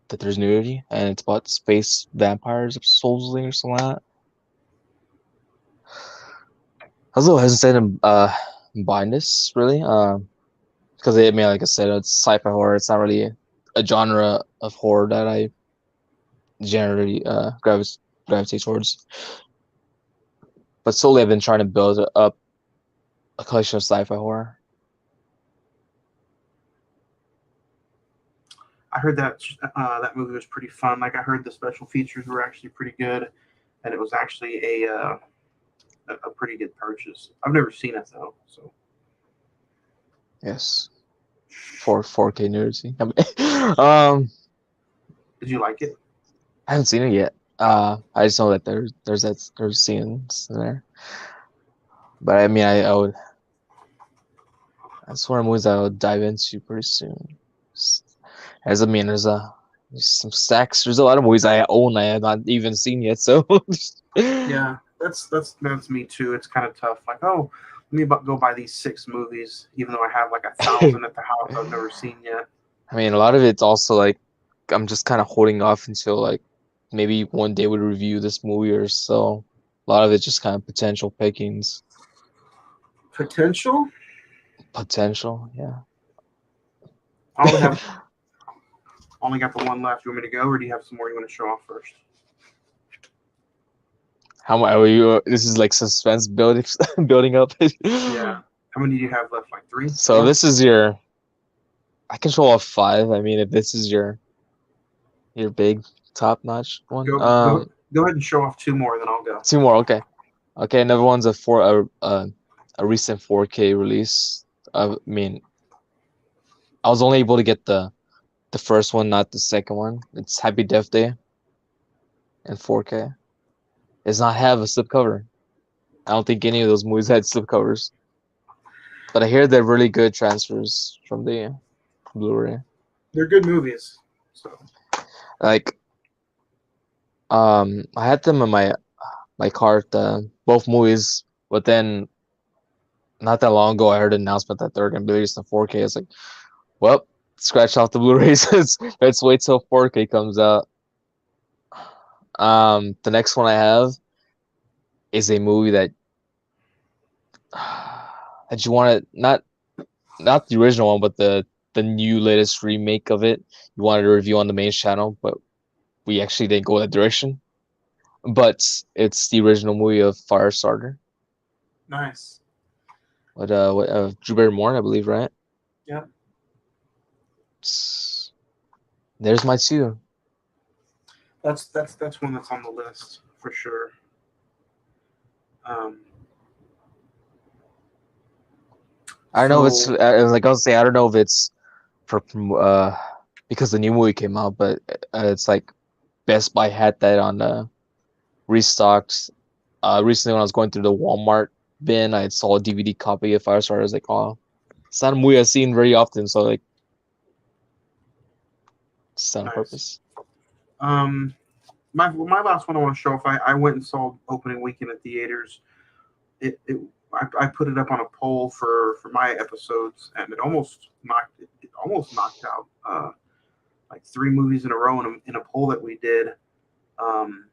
that there's nudity, and it's about space vampires, supposedly, or something like that. I was a little hesitant in buying this, really, because I mean, like I said, it's sci-fi horror. It's not really a genre of horror that I generally gravitate towards. But slowly, I've been trying to build up a collection of sci-fi horror. I heard that movie was pretty fun. Like I heard the special features were actually pretty good, and it was actually a pretty good purchase. I've never seen it though, so Yes, for 4K nudity. um, did you like it? I haven't seen it yet. I just know that there's scenes in there. But I mean, I would. That's one of the movies I would dive into pretty soon. As I mean, there's some stacks. There's a lot of movies I own I have not even seen yet. So Yeah, that's me too. It's kind of tough. Like, oh, let me go buy these 6 movies, even though I have like 1,000 at the house I've never seen yet. I mean, a lot of it's also like I'm just kind of holding off until like maybe one day we review this movie or so. A lot of it's just kind of potential pickings. Potential. Potential, yeah. I only have only got the one left. You want me to go, or do you have some more you want to show off first? How much are you? This is like suspense building building up. Yeah. How many do you have left? Like three, So four? this is your I can show off five. I mean, if this is your big top notch one. Go ahead and show off two more, then I'll go. Two more. Okay. Okay. Another one's a recent 4K release. I mean, I was only able to get the first one, not the second one. It's Happy Death Day in 4K. Does not have a slipcover. I don't think any of those movies had slipcovers. But I hear they're really good transfers from the Blu-ray. They're good movies. So Like, I had them in my cart, both movies, but then not that long ago, I heard an announcement that they're gonna be released in 4K. It's like, well, scratch off the Blu-rays. Let's wait till 4K comes out. The next one I have is a movie that that you want to not the original one, but the new latest remake of it. You wanted to review on the main channel, but we actually didn't go that direction. But it's the original movie of Firestarter. nice. What Drew Barrymore, I believe, right? Yeah. There's my two. That's one that's on the list for sure. Um, I don't know if it's so like I was saying, I don't know if it's for because the new movie came out, but it's like Best Buy had that on restocked. Recently when I was going through the Walmart bin, I saw a DVD copy of Firestarter. I was like, oh, it's not a movie I've seen very often, so like, it's on nice. purpose. My last one I want to show off. I went and saw opening weekend at theaters. I put it up on a poll for my episodes, and it almost knocked out like three movies in a row in a poll that we did. And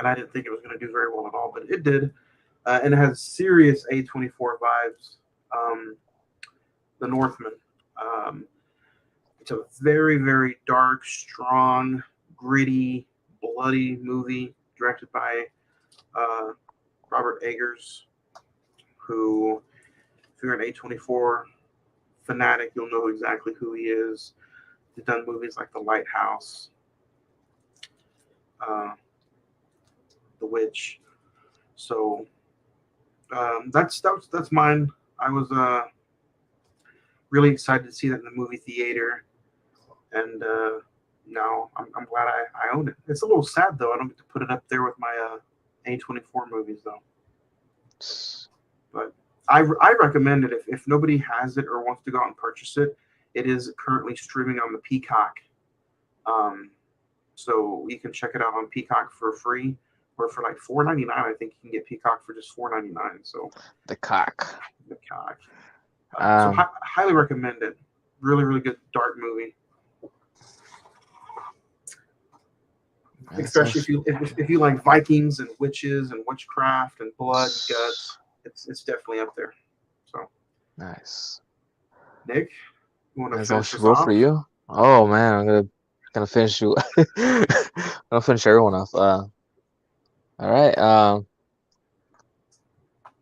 I didn't think it was going to do very well at all, but it did. And it has serious A24 vibes. The Northman. It's a very, very dark, strong, gritty, bloody movie directed by Robert Eggers, who, if you're an A24 fanatic, you'll know exactly who he is. He's done movies like The Lighthouse, The Witch. So that's mine. I was really excited to see that in the movie theater, and now I'm glad I own it. It's a little sad though. I don't get to put it up there with my A24 movies though. But I recommend it if nobody has it or wants to go out and purchase it. It is currently streaming on the Peacock, so you can check it out on Peacock for free, or for like $4.99. I think you can get Peacock for just $4.99. So the cock. So highly recommend it. Really, really good dark movie. Especially if you like Vikings and witches and witchcraft and blood and guts, it's definitely up there. So nice. Nick, you want to That's all finish she this wrote off? for you. Oh man, I'm gonna finish you. I'm gonna finish everyone off. All right.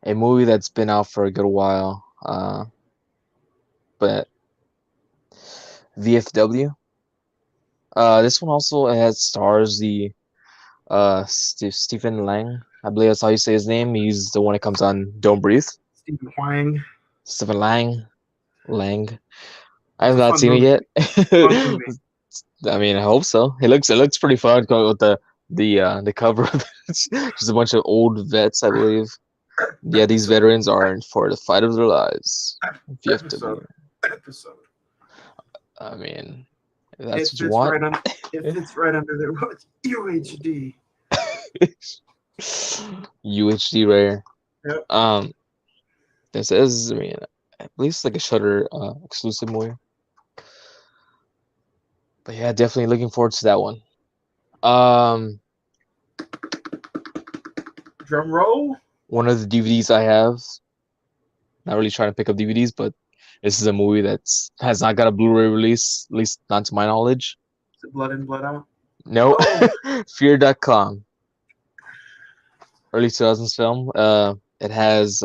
A movie that's been out for a good while. But VFW. This one also has stars the Stephen Lang. I believe that's how you say his name. He's the one that comes on Don't Breathe. Stephen Huang. Stephen Lang. I It's have a not fun seen movie. it Fun yet. movie. I mean, I hope so. It looks pretty fun with the cover. Just a bunch of old vets, I believe. Yeah, these veterans are for the fight of their lives. VFW. Episode. I mean, if that's what you want. It fits right under there. What's UHD? UHD rare. Yep. This is, I mean, at least like a Shutter exclusive movie. But yeah, definitely looking forward to that one. Drum roll. One of the DVDs I have. Not really trying to pick up DVDs, but this is a movie has not got a Blu-ray release, at least not to my knowledge. Is it Blood In, Blood Out? No. Fear.com. Early 2000s film. It has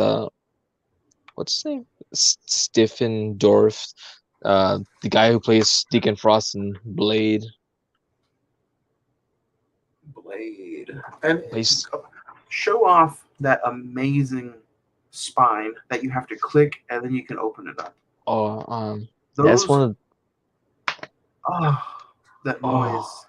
what's his name? Stephen Dorff. The guy who plays Deacon Frost in Blade. Blade. And He's show off that amazing spine that you have to click and then you can open it up. oh that's Those, one of oh, that oh noise.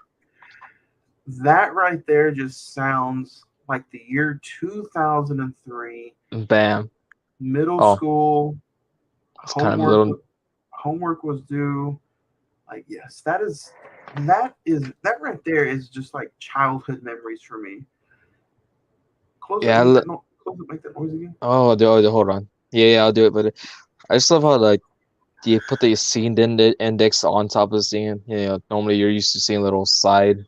That right there just sounds like the year 2003, bam. middle Oh, school, it's kind of a homework little homework was due. Like yes, that right there is just like childhood memories for me. Close it and yeah. make that close it, make that noise again. Hold on. Yeah, I'll do it. But I just love how like you put the scene index on top of the scene. You know, normally you're used to seeing little side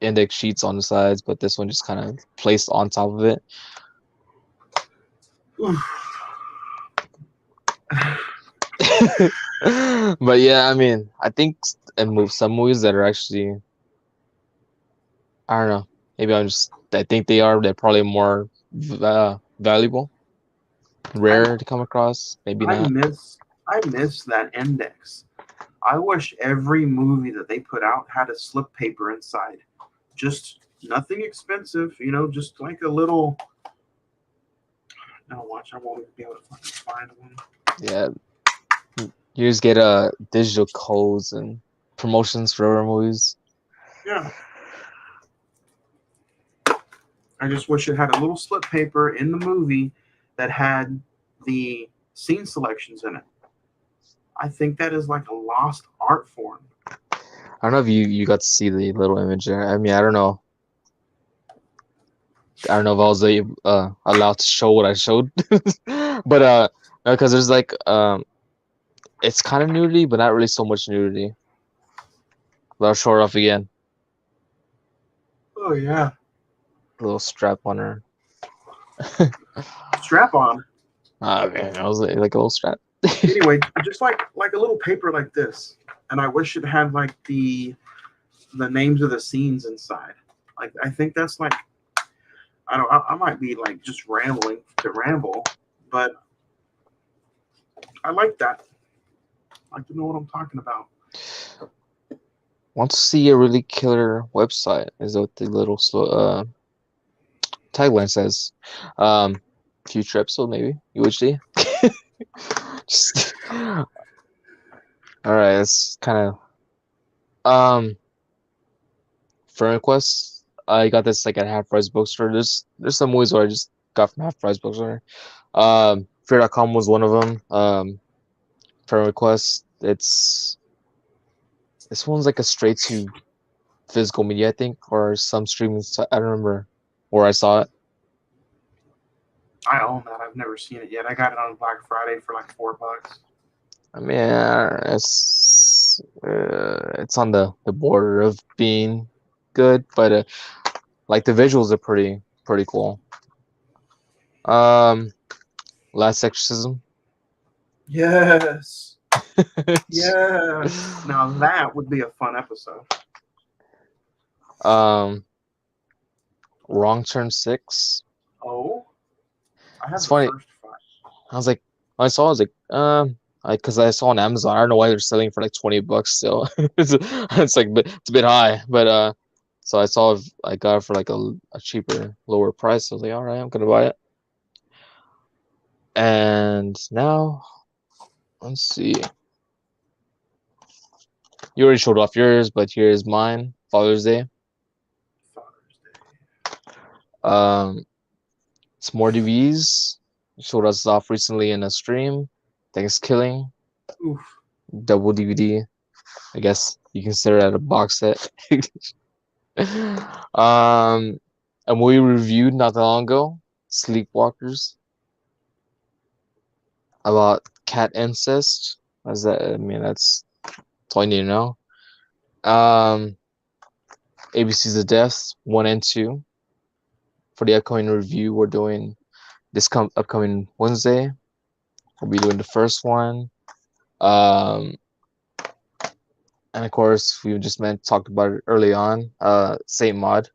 index sheets on the sides, but this one just kind of placed on top of it. But yeah, I mean, I think some movies that are actually, I don't know, maybe I think they're probably more valuable, I rare to come across. Maybe I not. miss I miss that index. I wish every movie that they put out had a slip paper inside. Just nothing expensive, just like a little. Now watch, I won't even be able to fucking find one. Yeah, you just get digital codes and promotions for other movies. Yeah, I just wish it had a little slip paper in the movie that had the scene selections in it. I think that is like a lost art form. I don't know if you got to see the little image there. I mean, I don't know if I was allowed to show what I showed, but because there's like it's kind of nudity, but not really so much nudity. But I'll show her off again. Oh yeah, A little strap on her. strap on. Man, I was like a little strap. Anyway, just like a little paper like this, and I wish it had like the names of the scenes inside. Like I think that's like I don't I might be like just rambling to ramble, but I like that. I like to know what I'm talking about. Want to see a really killer website? Is what the little tagline says. Future episode maybe UHD. Just all right. It's kind of friend requests. I got this like at Half Price Bookstore. There's some movies where I just got from Half Price Bookstore. Fear.com was one of them. Friend request. This one's like a straight to physical media, I think, or some streaming site. I don't remember where I saw it. I own that. I've never seen it yet. I got it on Black Friday for like $4. I mean, it's on the border of being good, but like the visuals are pretty cool. Um, Last Exorcism. Yes. Yes. Now that would be a fun episode. um, Wrong Turn 6. Oh, I have It's the funny. first five. I was like, I was like, because I saw on Amazon. I don't know why they're selling for like $20 still. It's like, but it's a bit high. But so I saw if I got it for like a cheaper, lower price. I was like, all right, I'm gonna buy it. And now, let's see. You already showed off yours, but here's mine. Father's Day. Father's Day. It's more DVDs. Showed us off recently in a stream. Thanksgiving, Oof. double DVD. I guess you consider that a box set. um, a movie reviewed not that long ago, Sleepwalkers, about cat incest. As that? I mean, that's all you need to know. Um, ABC's The Death 1 and 2. For the upcoming review, we're doing this upcoming Wednesday. We'll be doing the first one. Um, and of course, we just talked about it early on. Saint Maud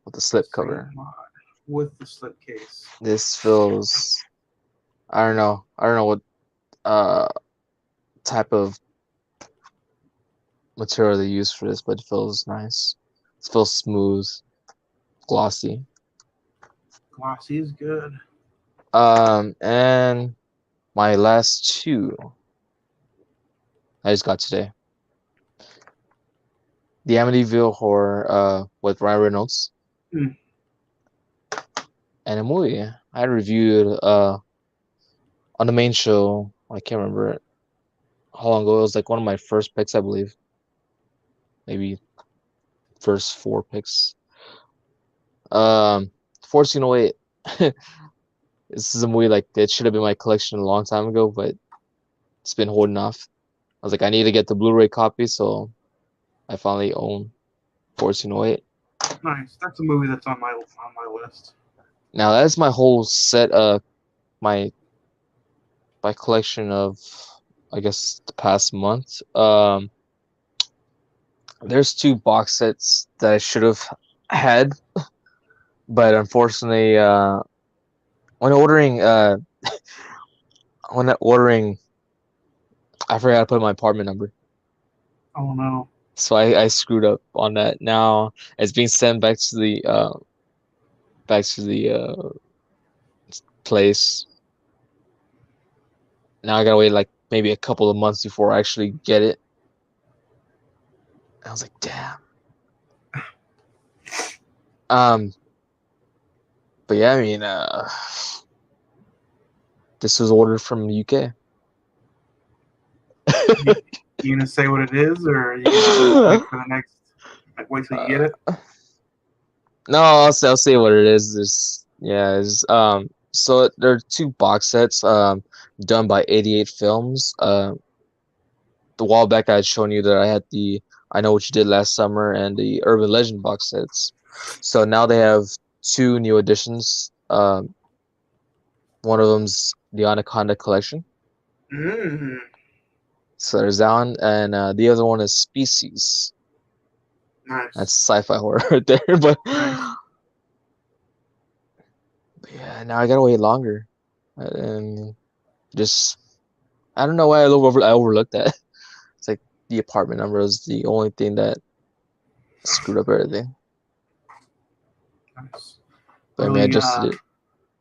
with the Saint slipcover. Maud with the slipcase. This feels. I don't know. I don't know what. uh type of material they use for this, but it feels nice. It feels smooth, glossy. Glossy is good. And my last two I just got today. The Amityville Horror with Ryan Reynolds Mm. and a movie I reviewed on the main show. I can't remember how long ago. It was like one of my first picks, I believe. Maybe first four picks. 1408. This is a movie like it should have been my collection a long time ago, but it's been holding off. I was like, I need to get the Blu-ray copy, so I finally own 1408. Nice. That's a movie that's on my list. Now that's my whole set. My my collection of, I guess, the past month. There's two box sets that I should have had, but unfortunately, when ordering, when ordering, I forgot to put my apartment number, Oh no. so I screwed up on that. Now it's being sent back to the place. Now I gotta wait like maybe a couple of months before I actually get it. I was like, damn. Um, but yeah, I mean, this was ordered from the UK. You gonna say what it is, or are you gonna wait for the next? Like, wait till you get it. No, I'll say what it is. So there are two box sets done by 88 Films. The while back I had shown you that I had the I Know What You Did Last Summer and the Urban Legend box sets. So now they have two new editions. One of them's the Anaconda Collection. Mm, So there's that one, and the other one is Species. That's nice, sci-fi horror right there. But nice. yeah, now I gotta wait longer, and just I don't know why I overlooked that. It's like the apartment number is the only thing that screwed up everything. Nice. But I mean, I Really, adjusted it.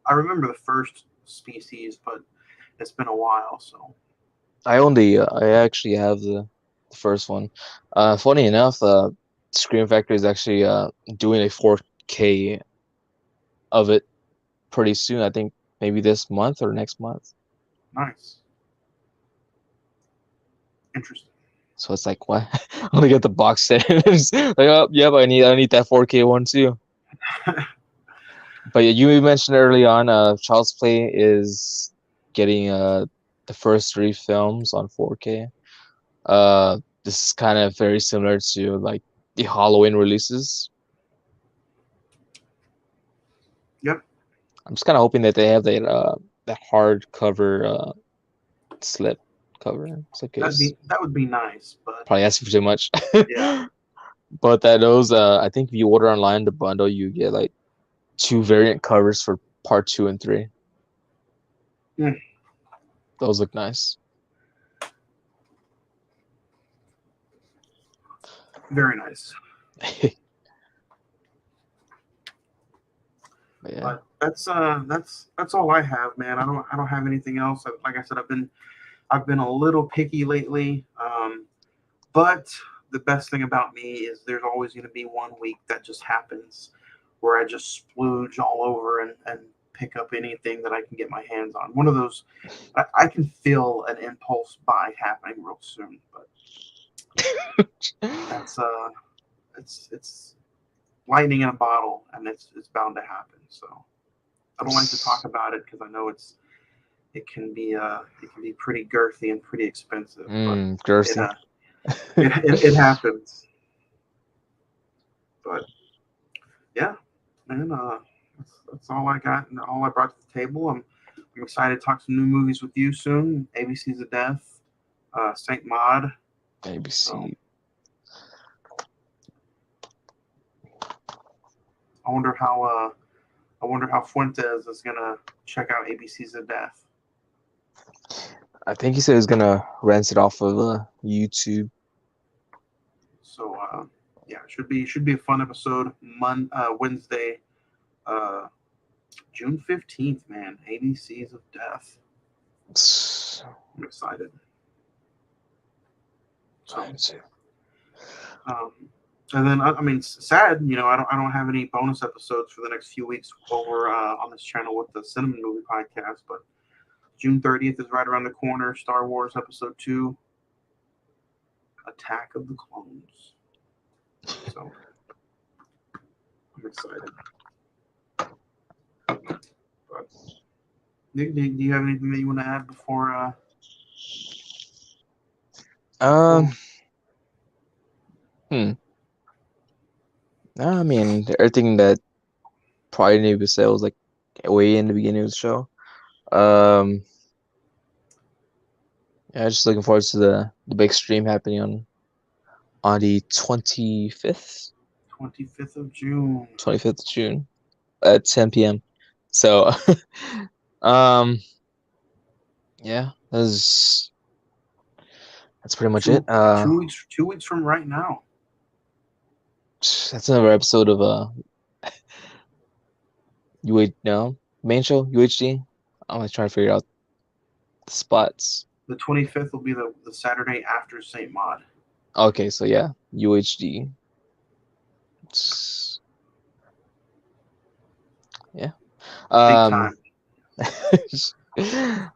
I remember the first Species, but it's been a while. So I actually have the first one. Funny enough, Scream Factory is actually doing a 4K of it pretty soon. I think maybe this month or next month. nice, interesting. So it's like, what? I'm gonna get the box set. It's like, oh, yep, I need that 4K one too. But you mentioned early on, Child's Play is getting the first three films on 4K. This is kind of very similar to like the Halloween releases. Yep, I'm just kind of hoping that they have that hardcover slip cover. So case that would be nice, but probably asking for too much. yeah, But that those I think if you order online the bundle, you get like two variant covers for part two and three. mm, Those look nice. very nice. But yeah. But that's all I have, man. I don't have anything else. Like I said, I've been a little picky lately. But the best thing about me is there's always going to be one week that just happens where I just splooge all over and pick up anything that I can get my hands on. One of those, I can feel an impulse buy happening real soon, but that's it's lightning in a bottle, and it's bound to happen. So I don't like to talk about it because I know it can be pretty girthy and pretty expensive, but it Girthy. it happens. But yeah, man, that's all I got and all I brought to the table. I'm excited to talk some new movies with you soon. ABC's of Death, Saint Maud. So ABC. I wonder how Fuentes is gonna check out ABC's of Death. I think he said he was gonna rent it off of YouTube. So yeah, should be a fun episode. Wednesday, uh, June 15th. Man, ABCs of Death. I'm excited. So, um, and then I mean, sad. I don't have any bonus episodes for the next few weeks over on this channel with the Cinnamon Movie Podcast. But June 30th is right around the corner. Star Wars Episode 2, Attack of the Clones. So I'm excited. But Nick, do you have anything that you want to add before? Um. Hmm. No, I mean everything that probably need to say was like way in the beginning of the show. Um. Yeah, just looking forward to the big stream happening on the 25th, 25th of June. 25th of June at 10 p.m. So, um, yeah, that's pretty much it. 2 weeks from right now. That's another episode of no main show UHD. I'm like trying to figure out the spots. The 25th will be the Saturday after St. Maud. Okay, so yeah, UHD. Yeah. Big time.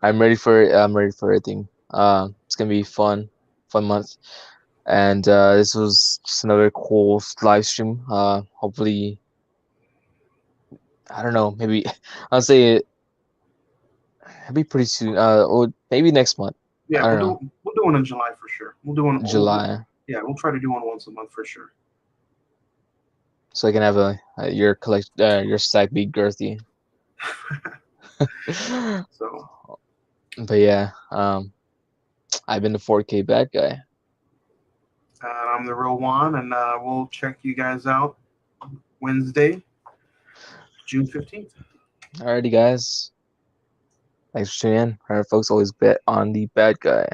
I'm ready for it. I'm ready for everything. It's gonna be fun month. And this was just another cool live stream. Hopefully, I don't know, maybe I'll say it'll be pretty soon. Or maybe next month. Yeah, I don't know. we'll do one in July for sure. We'll do one. July. Yeah, we'll try to do one once a month for sure. So I can have your stack be girthy. So, but yeah, I've been the 4K bad guy. I'm the real one, and we'll check you guys out Wednesday, June 15th. Alrighty, guys. Thanks for tuning in. All right, folks, always bet on the bad guy.